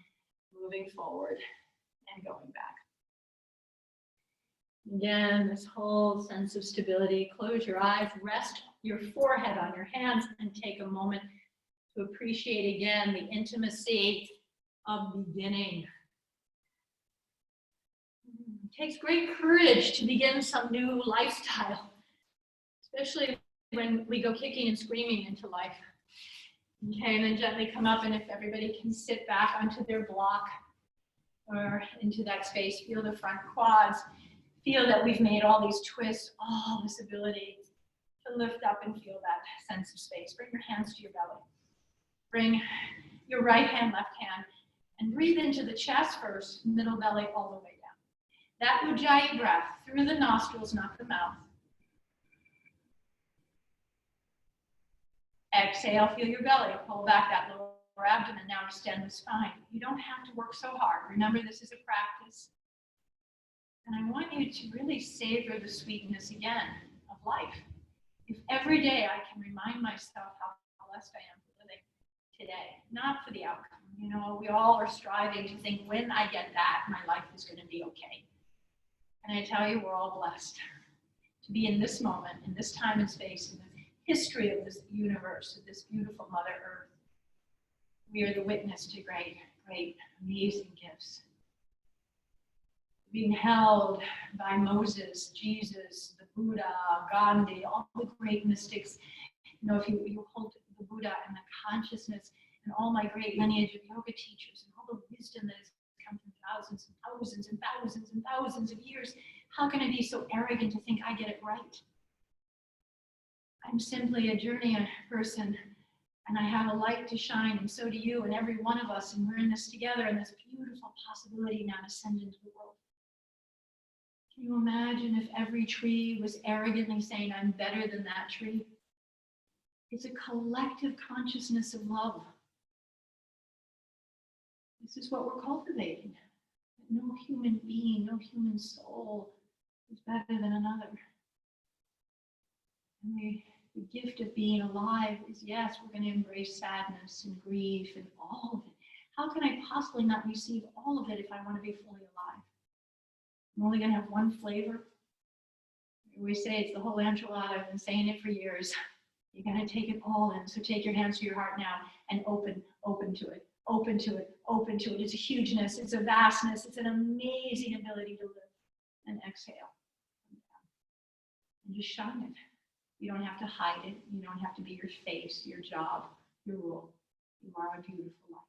moving forward, and going back. Again, this whole sense of stability. Close your eyes, rest your forehead on your hands, and take a moment to appreciate again the intimacy of beginning. It takes great courage to begin some new lifestyle, especially when we go kicking and screaming into life. Okay, and then gently come up, and if everybody can sit back onto their block or into that space, feel the front quads, feel that we've made all these twists, all this ability to lift up and feel that sense of space. Bring your hands to your belly. Bring your right hand, left hand, and breathe into the chest first, middle belly all the way down. That Ujjayi breath through the nostrils, not the mouth. Exhale, feel your belly. Pull back that lower abdomen. Now extend the spine. You don't have to work so hard. Remember, this is a practice. And I want you to really savor the sweetness again of life. If every day I can remind myself how blessed I am for living today, not for the outcome. You know, we all are striving to think, when I get that, my life is going to be okay. And I tell you, we're all blessed to be in this moment, in this time and space, in the history of this universe, of this beautiful Mother Earth. We are the witness to great, great, amazing gifts. Being held by Moses, Jesus, the Buddha, Gandhi, all the great mystics. You know, if you hold the Buddha and the consciousness and all my great lineage of yoga teachers and all the wisdom that has come from thousands and thousands and thousands and thousands of years, how can I be so arrogant to think I get it right? I'm simply a journey person, and I have a light to shine, and so do you and every one of us, and we're in this together, and this beautiful possibility now to send into the world. Can you imagine if every tree was arrogantly saying, I'm better than that tree? It's a collective consciousness of love. This is what we're cultivating. No human being, no human soul is better than another. And the gift of being alive is, yes, we're going to embrace sadness and grief and all of it. How can I possibly not receive all of it if I want to be fully alive? I'm only going to have one flavor. We say it's the whole enchilada. I've been saying it for years. You're going to take it all in. So take your hands to your heart now and open to it, open to it, open to it. It's a hugeness. It's a vastness. It's an amazing ability to live. And exhale. And just shine it. You don't have to hide it. You don't have to be your face, your job, your role. You are a beautiful life.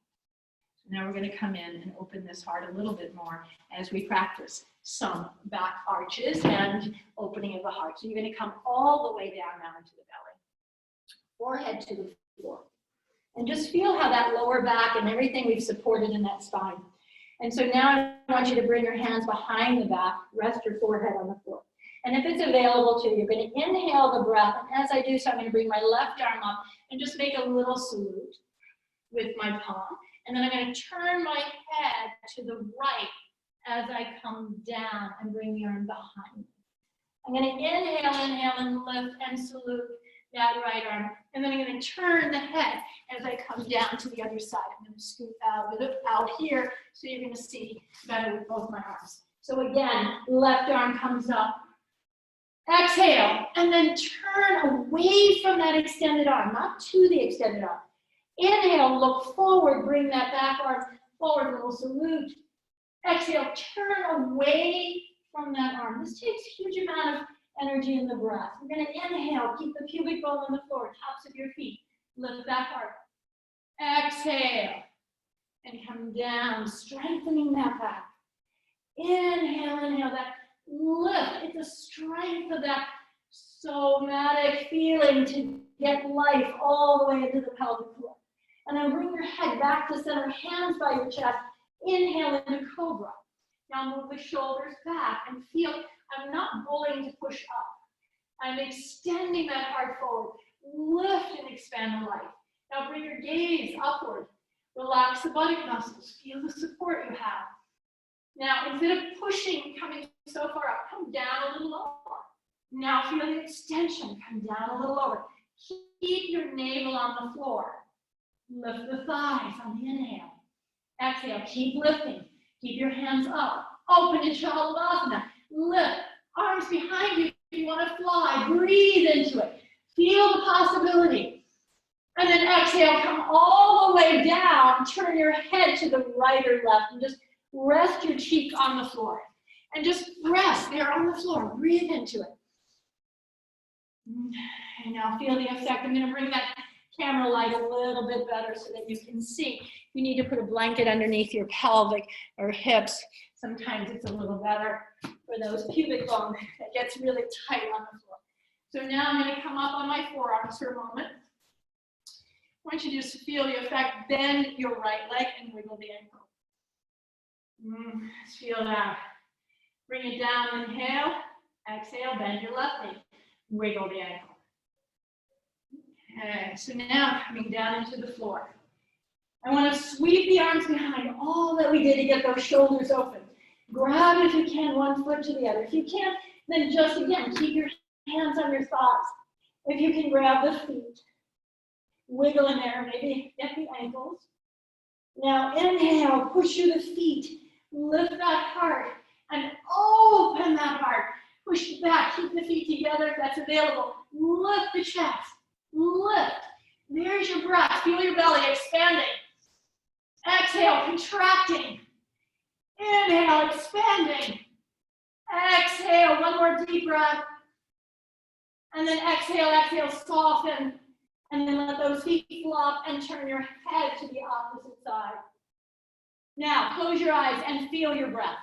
Now we're going to come in and open this heart a little bit more as we practice some back arches and opening of the heart. So you're going to come all the way down now into the belly, forehead to the floor. And just feel how that lower back and everything we've supported in that spine. And so now I want you to bring your hands behind the back, rest your forehead on the floor. And if it's available to you, you're going to inhale the breath. And as I do so, I'm going to bring my left arm up and just make a little salute with my palm. And then I'm going to turn my head to the right as I come down and bring the arm behind me. I'm going to inhale and lift and salute that right arm. And then I'm going to turn the head as I come down to the other side. I'm going to scoot out here so you're going to see better with both my arms. So again, left arm comes up. Exhale, and then turn away from that extended arm, not to the extended arm. Inhale, look forward, bring that back arm forward, little salute. Exhale, turn away from that arm. This takes a huge amount of energy in the breath. We're going to inhale, keep the pubic bone on the floor, tops of your feet. Lift that heart. Exhale, and come down, strengthening that back. Inhale, that lift. It's a strength of that somatic feeling to get life all the way into the pelvic floor. And then bring your head back to center, hands by your chest. Inhale into cobra. Now move the shoulders back and feel, I'm not pulling to push up. I'm extending that heart forward. Lift and expand the life. Now bring your gaze upward. Relax the buttock muscles. Feel the support you have. Now, instead of pushing, coming so far up, come down a little lower. Now feel the extension. Come down a little lower. Keep your navel on the floor. Lift the thighs on the inhale. Exhale, keep lifting. Keep your hands up. Open to Chaturasana. Lift. Arms behind you if you want to fly. Breathe into it. Feel the possibility. And then exhale, come all the way down. Turn your head to the right or left and just rest your cheek on the floor. And just rest there on the floor. Breathe into it. And now feel the effect. I'm going to bring that camera light a little bit better so that you can see. You need to put a blanket underneath your pelvic or hips. Sometimes it's a little better for those pubic bones. It gets really tight on the floor. So now I'm going to come up on my forearms for a moment. I want you to just feel the effect. Bend your right leg and wiggle the ankle. Just feel that. Bring it down, inhale. Exhale, bend your left knee. Wiggle the ankle. Okay, so now coming down into the floor. I want to sweep the arms behind, all that we did to get those shoulders open. Grab, if you can, one foot to the other. If you can't, then just again, keep your hands on your thighs. If you can, grab the feet. Wiggle in there, maybe get the ankles. Now inhale, push through the feet. Lift that heart and open that heart. Push it back, keep the feet together if that's available. Lift the chest. Lift. There's your breath. Feel your belly expanding. Exhale, contracting. Inhale, expanding. Exhale, one more deep breath. And then exhale, soften. And then let those feet flop and turn your head to the opposite side. Now, close your eyes and feel your breath.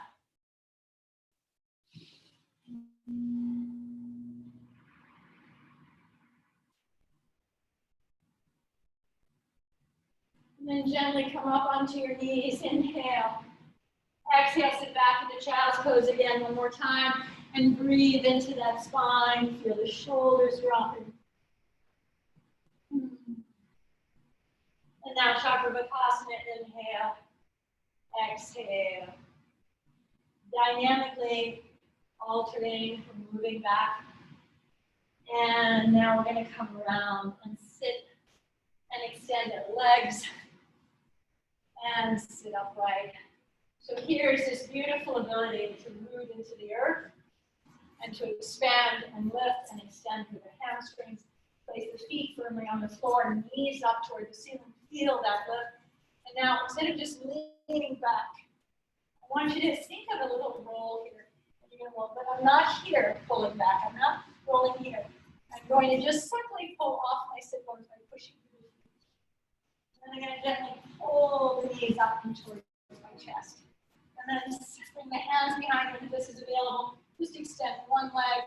And then gently come up onto your knees. Inhale. Exhale, sit back into child's pose again one more time. And breathe into that spine. Feel the shoulders dropping. And now Chaturasana, inhale. Exhale. Dynamically alternating, moving back. And now we're going to come around and sit and extend our legs and sit upright. So here's this beautiful ability to root into the earth and to expand and lift and extend through the hamstrings. Place the feet firmly on the floor, knees up toward the ceiling. Feel that lift. And now, instead of just leaning back, I want you to think of a little roll here. You're going to roll, but I'm not here pulling back. I'm not rolling here. I'm going to just simply pull off my sit bones by pushing through the feet. And I'm going to gently pull the knees up and towards my chest. And then bring the hands behind you if this is available. Just extend one leg.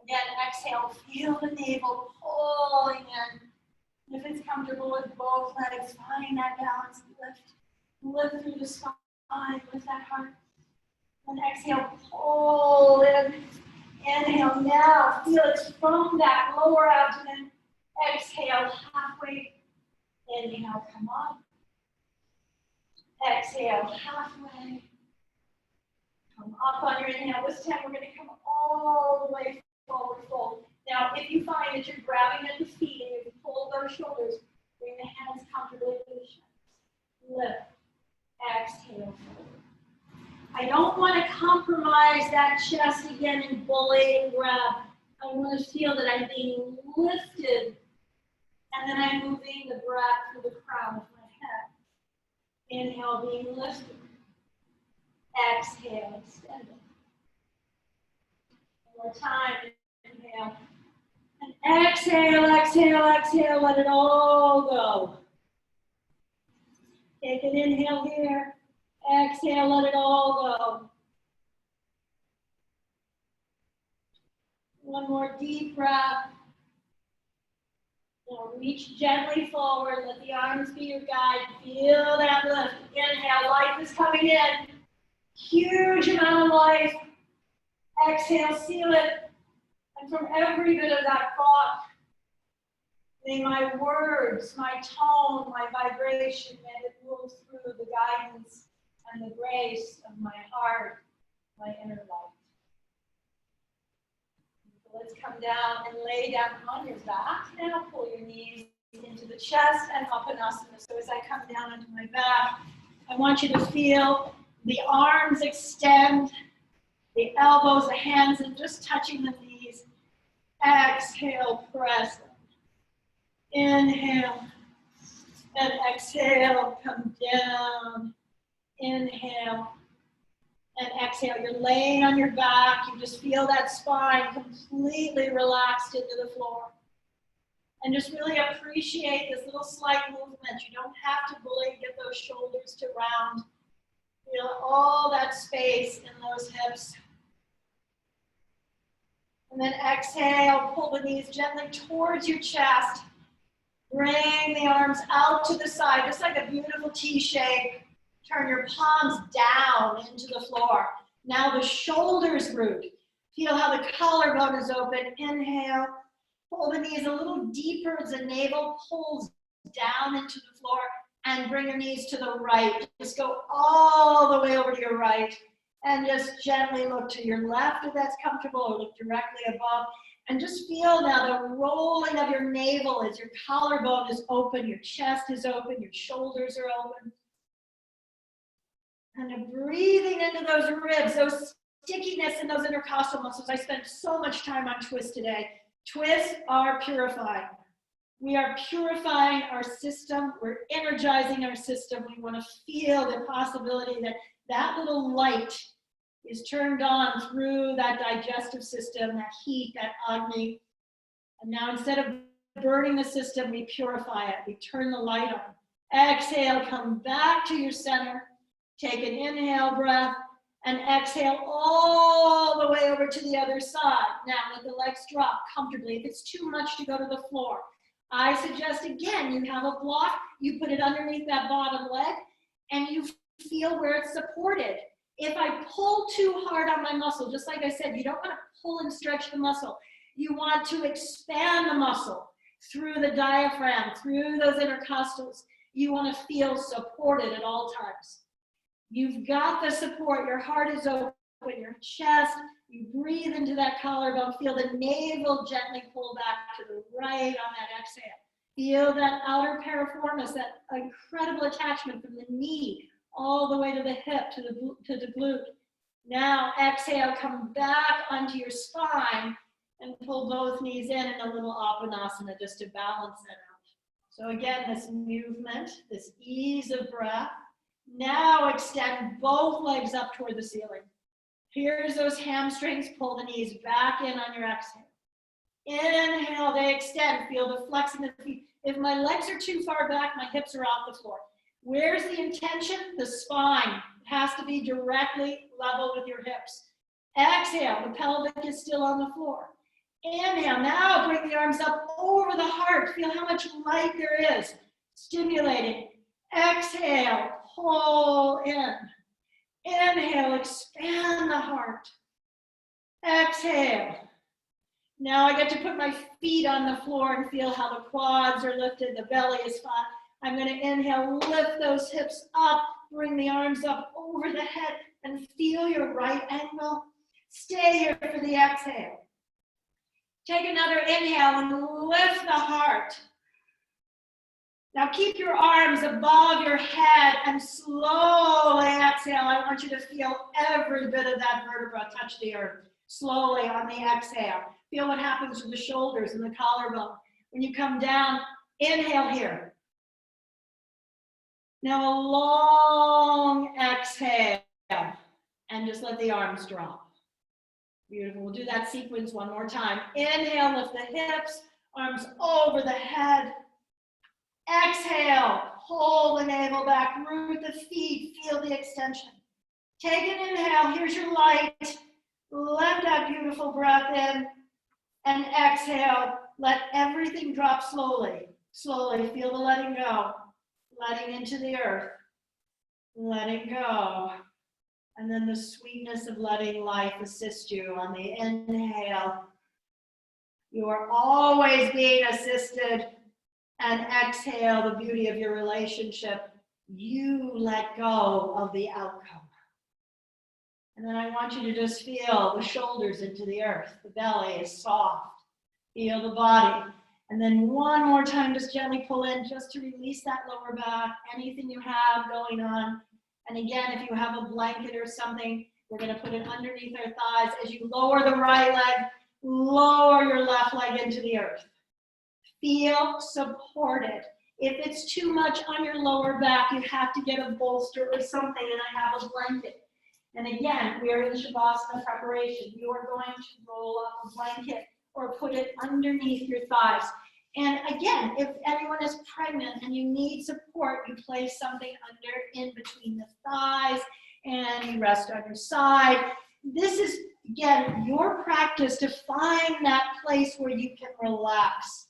Again, exhale, feel the navel pulling in. If it's comfortable with both legs, find that balance. Lift through the spine, lift that heart. And exhale, pull in. Inhale now, feel it from that lower abdomen. Exhale, halfway. Inhale, come up. Exhale, halfway. Come up on your inhale. This time we're going to come all the way forward, fold. Now, if you find that you're grabbing at the feet and you can pull those shoulders, bring the hands comfortably to the chest. Lift. Exhale, forward. I don't want to compromise that chest again and bully and grab. I want to feel that I'm being lifted, and then I'm moving the breath through the crown of my head. Inhale, being lifted. Exhale, extend it. One more time. Inhale. And exhale, exhale, exhale. Let it all go. Take an inhale here. Exhale, let it all go. One more deep breath. Now reach gently forward. Let the arms be your guide. Feel that lift. Inhale, life is coming in. Huge amount of life. Exhale, seal it. And from every bit of that thought, may my words, my tone, my vibration, may it move through the guidance and the grace of my heart, my inner light. So let's come down and lay down on your back. Now pull your knees into the chest and Upanasana. So as I come down onto my back, I want you to feel the arms extend, the elbows, the hands, and just touching the knees. Exhale, press them. Inhale, and exhale, come down. Inhale, and exhale. You're laying on your back. You just feel that spine completely relaxed into the floor. And just really appreciate this little slight movement. You don't have to bully, get those shoulders to round. Feel all that space in those hips. And then exhale, pull the knees gently towards your chest. Bring the arms out to the side, just like a beautiful T shape. Turn your palms down into the floor. Now the shoulders root. Feel how the collarbone is open. Inhale, pull the knees a little deeper as the navel pulls down into the floor, and bring your knees to the right. Just go all the way over to your right, and just gently look to your left if that's comfortable, or look directly above. And just feel now the rolling of your navel as your collarbone is open, your chest is open, your shoulders are open. And breathing into those ribs, those stickiness in those intercostal muscles. I spent so much time on twists today. Twists are purifying. We are purifying our system. We're energizing our system. We want to feel the possibility that that little light is turned on through that digestive system, that heat, that Agni. And now instead of burning the system, we purify it. We turn the light on. Exhale, come back to your center. Take an inhale breath and exhale all the way over to the other side. Now let the legs drop comfortably. If it's too much to go to the floor, I suggest again, you have a block, you put it underneath that bottom leg and you feel where it's supported. If I pull too hard on my muscle, just like I said, you don't want to pull and stretch the muscle. You want to expand the muscle through the diaphragm, through those intercostals. You want to feel supported at all times. You've got the support, your heart is open, your chest, you breathe into that collarbone, feel the navel gently pull back to the right on that exhale. Feel that outer piriformis, that incredible attachment from the knee all the way to the hip, to the glute. Now exhale, come back onto your spine and pull both knees in a little Apanasana just to balance that out. So again, this movement, this ease of breath. Now extend both legs up toward the ceiling. Here's those hamstrings. Pull the knees back in on your exhale. Inhale, Exhale, they extend. Feel the flex in the feet. If my legs are too far back, my hips are off the floor. Where's the intention? The spine. It has to be directly level with your hips. Exhale, the pelvic is still on the floor. Inhale, now bring the arms up over the heart. Feel how much light there is. Stimulating. Exhale, pull in. Inhale, expand the heart. Exhale. Now I get to put my feet on the floor and feel how the quads are lifted, the belly is flat. I'm going to inhale, lift those hips up, bring the arms up over the head, and feel your right angle. Stay here for the exhale. Take another inhale and lift the heart. Now keep your arms above your head and slowly exhale. I want you to feel every bit of that vertebra touch the earth. Slowly on the exhale. Feel what happens with the shoulders and the collarbone. When you come down, inhale here. Now a long exhale and just let the arms drop. Beautiful. We'll do that sequence one more time. Inhale, lift the hips, arms over the head. Exhale, pull the navel back, root the feet, feel the extension. Take an inhale, here's your light. Let that beautiful breath in and exhale. Let everything drop slowly. Slowly, feel the letting go. Letting into the earth. Letting go. And then the sweetness of letting life assist you on the inhale. You are always being assisted. And exhale, the beauty of your relationship. You let go of the outcome. And then I want you to just feel the shoulders into the earth. The belly is soft. Feel the body. And then one more time, just gently pull in just to release that lower back, anything you have going on. And again, if you have a blanket or something, we're going to put it underneath our thighs. As you lower the right leg, lower your left leg into the earth. Feel supported. If it's too much on your lower back, you have to get a bolster or something, and I have a blanket. And again, we are in Shavasana preparation. You are going to roll up a blanket or put it underneath your thighs. And again, if anyone is pregnant and you need support, you place something under in between the thighs and you rest on your side. This is, again, your practice to find that place where you can relax.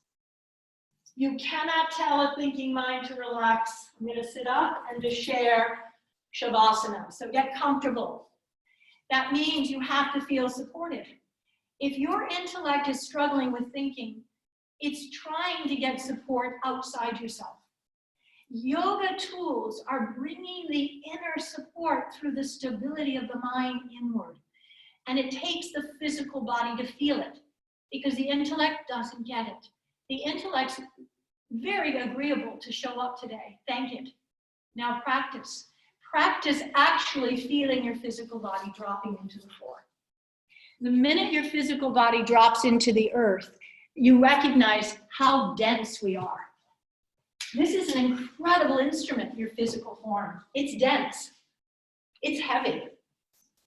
You cannot tell a thinking mind to relax. I'm going to sit up and to share Shavasana. So get comfortable. That means you have to feel supported. If your intellect is struggling with thinking, it's trying to get support outside yourself. Yoga tools are bringing the inner support through the stability of the mind inward. And it takes the physical body to feel it because the intellect doesn't get it. The intellect's very agreeable to show up today. Thank it. Now practice. Practice actually feeling your physical body dropping into the floor. The minute your physical body drops into the earth, you recognize how dense we are. This is an incredible instrument, your physical form. It's dense. It's heavy.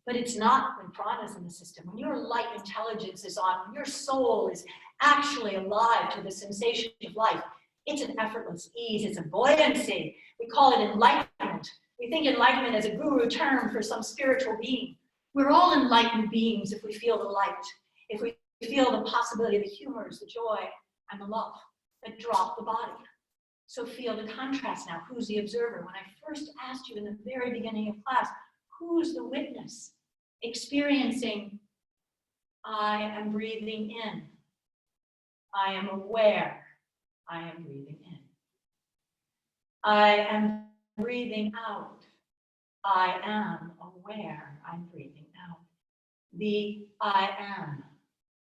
But it's not when prana is in the system. When your light intelligence is on, when your soul is actually alive to the sensation of life, it's an effortless ease. It's a buoyancy. We call it enlightenment. We think enlightenment as a guru term for some spiritual being. We're all enlightened beings if we feel the light, if we feel the possibility, the humors, the joy, and the love that drop the body. So feel the contrast now. Who's the observer? When I first asked you in the very beginning of class, who's the witness? Experiencing, I am breathing in. I am aware. I am breathing in. I am breathing out. I am aware. I'm breathing out. The I am.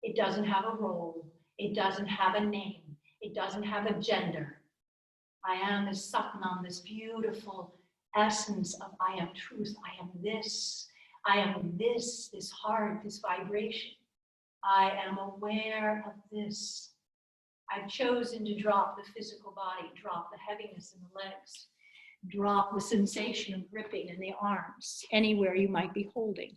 It doesn't have a role. It doesn't have a name. It doesn't have a gender. I am is Satnam, this beautiful essence of I am truth. I am this. I am this heart, this vibration. I am aware of this. I've chosen to drop the physical body, drop the heaviness in the legs, drop the sensation of gripping in the arms, anywhere you might be holding.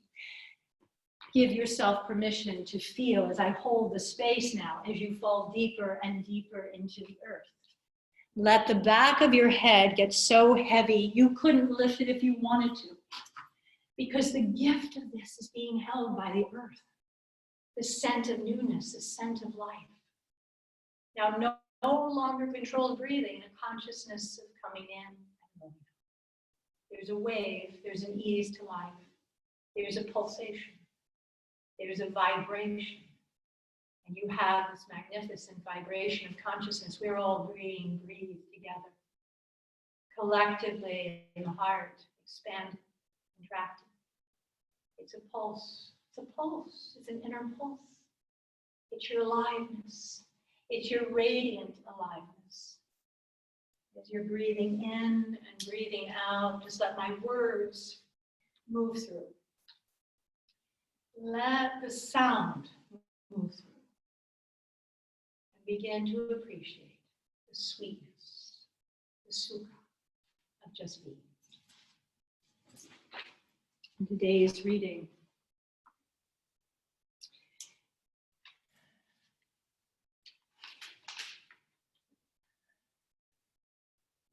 Give yourself permission to feel as I hold the space now, as you fall deeper and deeper into the earth. Let the back of your head get so heavy you couldn't lift it if you wanted to, because the gift of this is being held by the earth. The scent of newness, the scent of life. Now, no longer controlled breathing, a consciousness of coming in and moving. There's a wave, there's an ease to life. There's a pulsation. There's a vibration. And you have this magnificent vibration of consciousness. We're all breathe together. Collectively in the heart, expanded, contracted. It's a pulse. It's a pulse. It's an inner pulse. It's your aliveness. It's your radiant aliveness. As you're breathing in and breathing out, just let my words move through. Let the sound move through. And begin to appreciate the sweetness, the sukha of just being. In today's reading,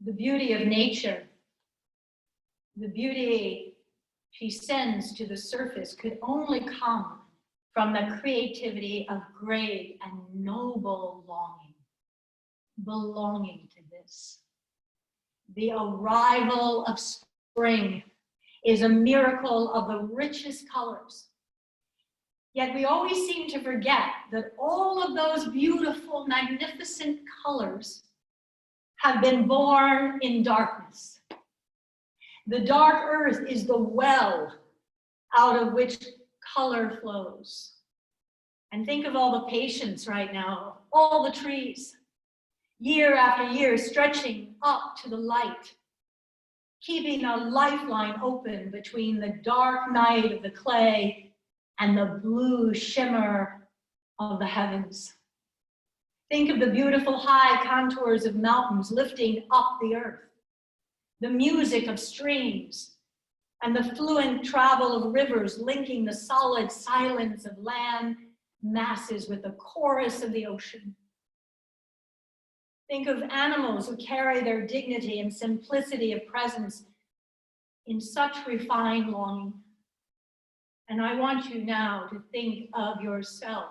the beauty of nature, the beauty she sends to the surface could only come from the creativity of great and noble longing, belonging to this. The arrival of spring is a miracle of the richest colors. Yet we always seem to forget that all of those beautiful, magnificent colors have been born in darkness. The dark earth is the well out of which color flows. And think of all the patience right now, all the trees, year after year, stretching up to the light, keeping a lifeline open between the dark night of the clay and the blue shimmer of the heavens. Think of the beautiful high contours of mountains lifting up the earth, the music of streams, and the fluent travel of rivers linking the solid silence of land masses with the chorus of the ocean. Think of animals who carry their dignity and simplicity of presence in such refined longing. And I want you now to think of yourself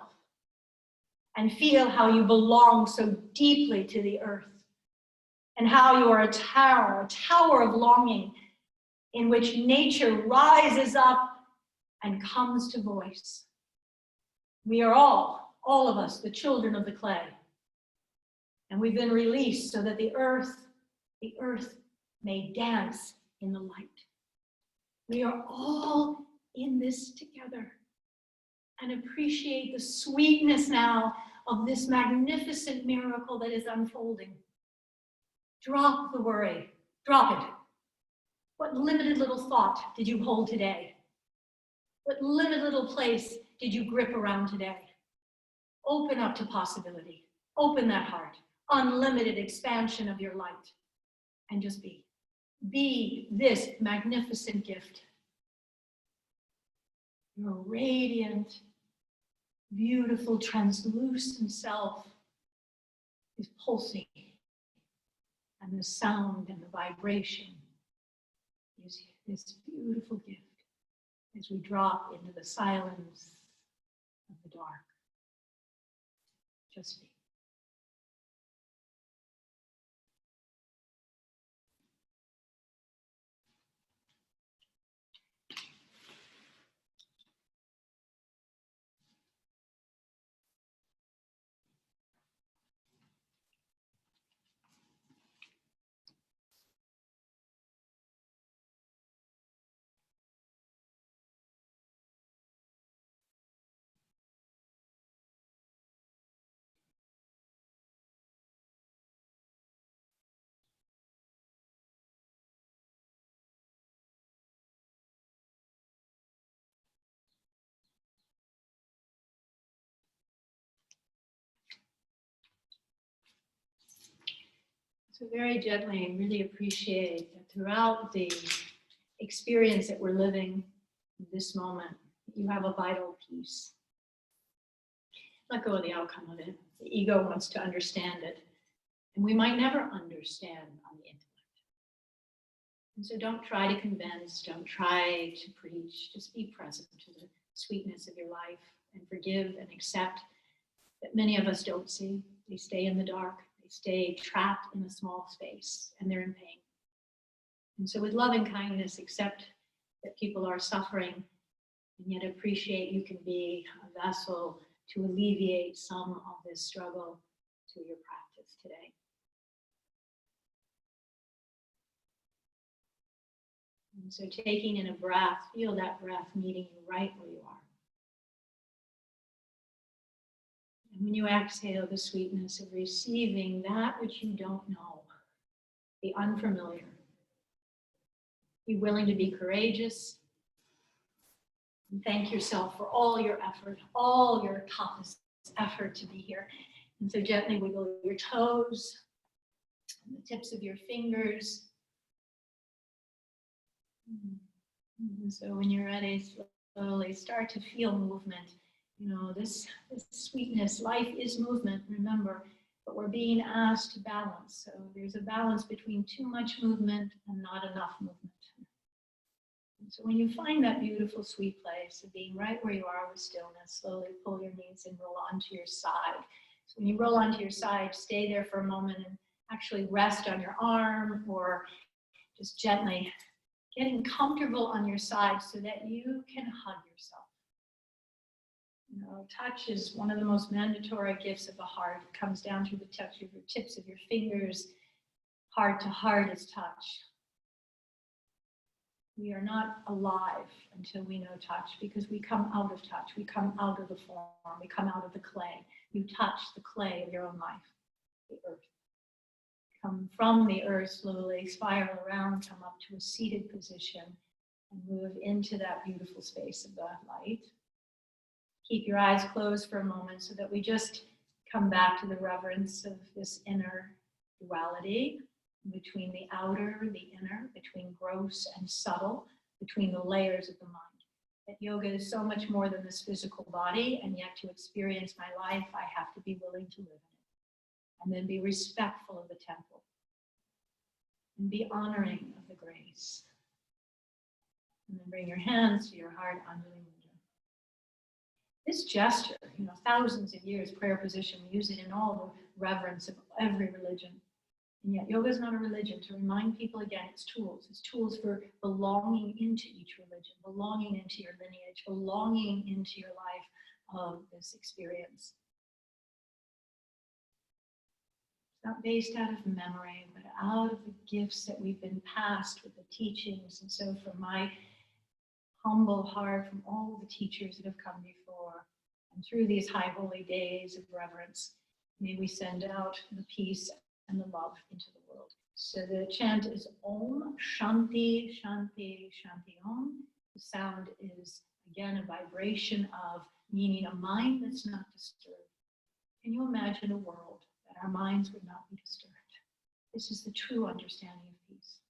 and feel how you belong so deeply to the earth, and how you are a tower of longing in which nature rises up and comes to voice. We are all of us, the children of the clay. And we've been released so that the earth may dance in the light. We are all in this together, and appreciate the sweetness now of this magnificent miracle that is unfolding. Drop the worry, drop it. What limited little thought did you hold today? What limited little place did you grip around today? Open up to possibility. Open that heart. Unlimited expansion of your light. And just be. Be this magnificent gift. Your radiant, beautiful, translucent self is pulsing. And the sound and the vibration is this beautiful gift as we drop into the silence of the dark. Just be. So very gently, really appreciate that throughout the experience that we're living in this moment, you have a vital peace. Let go of the outcome of it. The ego wants to understand it. And we might never understand on the intellect. And so don't try to convince, don't try to preach, just be present to the sweetness of your life and forgive and accept that many of us don't see. They stay in the dark, they stay trapped in a small space, and they're in pain. And so with loving kindness, accept that people are suffering, and yet appreciate you can be a vessel to alleviate some of this struggle through your practice today. And so taking in a breath, feel that breath meeting you right where you are. And when you exhale, the sweetness of receiving that which you don't know, the unfamiliar. Be willing to be courageous. And thank yourself for all your effort, all your toughest effort to be here. And so gently wiggle your toes, and the tips of your fingers. And so when you're ready, slowly start to feel movement. You know, this sweetness, life is movement, remember, but we're being asked to balance. So there's a balance between too much movement and not enough movement. And so when you find that beautiful, sweet place of being right where you are with stillness, slowly pull your knees and roll onto your side. So when you roll onto your side, stay there for a moment and actually rest on your arm, or just gently getting comfortable on your side so that you can hug yourself. You know, touch is one of the most mandatory gifts of the heart. It comes down to the touch of your tips of your fingers. Heart to heart is touch. We are not alive until we know touch, because we come out of touch. We come out of the form. We come out of the clay. You touch the clay of your own life, the earth. Come from the earth slowly, spiral around, come up to a seated position, and move into that beautiful space of the light. Keep your eyes closed for a moment so that we just come back to the reverence of this inner duality between the outer, the inner, between gross and subtle, between the layers of the mind. That yoga is so much more than this physical body, and yet to experience my life, I have to be willing to live in it. And then be respectful of the temple. And be honoring of the grace. And then bring your hands to your heart, Anjali Mudra. This gesture, you know, thousands of years, prayer position, we use it in all the reverence of every religion. And yet yoga is not a religion. To remind people again, it's tools. It's tools for belonging into each religion, belonging into your lineage, belonging into your life of this experience. It's not based out of memory, but out of the gifts that we've been passed with the teachings. And so from my humble heart, from all the teachers that have come before, and through these high holy days of reverence, may we send out the peace and the love into the world. So the chant is Om Shanti Shanti Shanti Om. The sound is again a vibration of meaning a mind that's not disturbed. Can you imagine a world that our minds would not be disturbed? This is the true understanding of peace.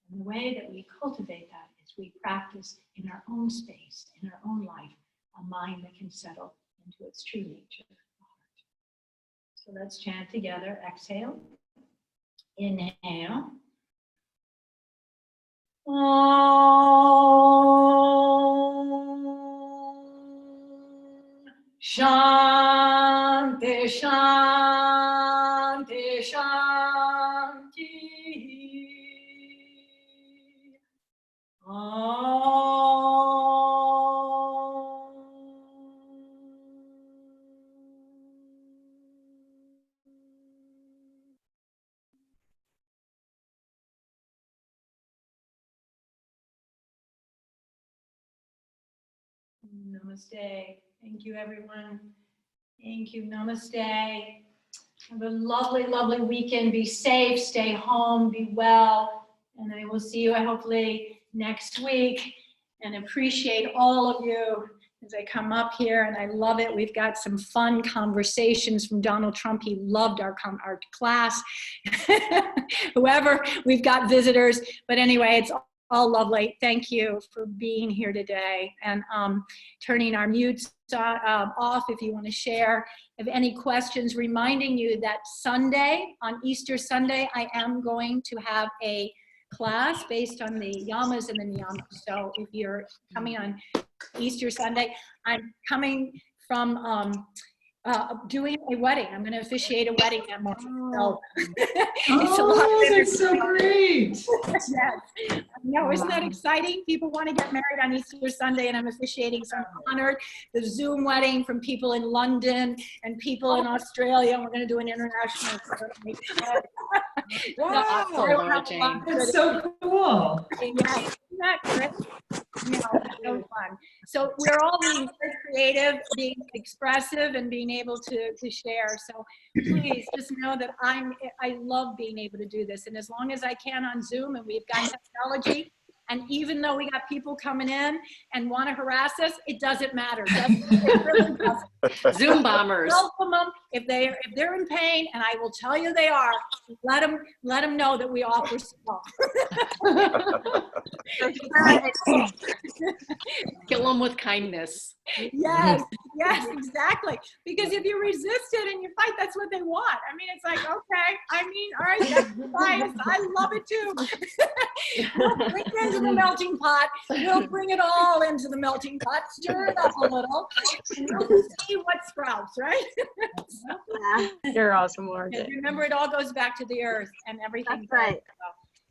And the way that we cultivate that is we practice in our own space, in our own life, a mind that can settle into its true nature. So let's chant together. Exhale. Inhale. Om Shanti Shanti Shanti. Namaste. Thank you, everyone. Thank you. Namaste. Have a lovely, lovely weekend. Be safe. Stay home. Be well. And I will see you hopefully next week. And appreciate all of you as I come up here. And I love it. We've got some fun conversations from Donald Trump. He loved our class. Whoever, we've got visitors. But anyway, it's Oh, lovely. Thank you for being here today and turning our mutes off if you want to share. If any questions, reminding you that Sunday, on Easter Sunday, I am going to have a class based on the yamas and the niyamas. So if you're coming on Easter Sunday, I'm coming from doing a wedding. I'm going to officiate a wedding that morning. So it's a lot of that's so great. Yes. No, isn't that exciting? People want to get married on Easter Sunday, and I'm officiating. So I'm honored. The Zoom wedding from people in London and people in Australia, and we're going to do an international ceremony. Wow, Laura Jane. That's so cool. Yes, isn't that great? No, it's so fun. So we're all being very creative, being expressive, and being able to share. So please just know that I love being able to do this. And as long as I can on Zoom, and we've got technology, and even though we got people coming in and want to harass us, it doesn't matter. It really doesn't. Zoom bombers. Welcome them if they're in pain, and I will tell you they are. Let them know that we offer support. Kill them with kindness. Yes, exactly. Because if you resist it and you fight, that's what they want. I mean, it's like, okay, all right, that's bias. I love it too. We'll bring it into the melting pot. We'll bring it all into the melting pot, stir it up a little, and we'll see what sprouts, right? You're awesome, Laura. And remember, it all goes back to the earth and everything. That's right. So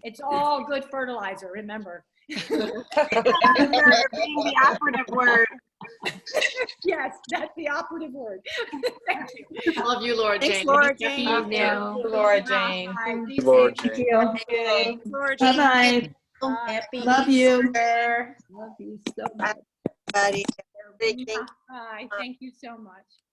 it's all good fertilizer, remember. Being the operative word. Yes, that's the operative word. Thank you. Love you, Laura Thanks, Jane. Laura Happy Jane. New Year. Laura Jane. Bye. Be Laura safe. Jane. you. Laura Jane. Bye-bye. Happy Love you. Easter. Love you so much. Bye. Bye. Thank you so much.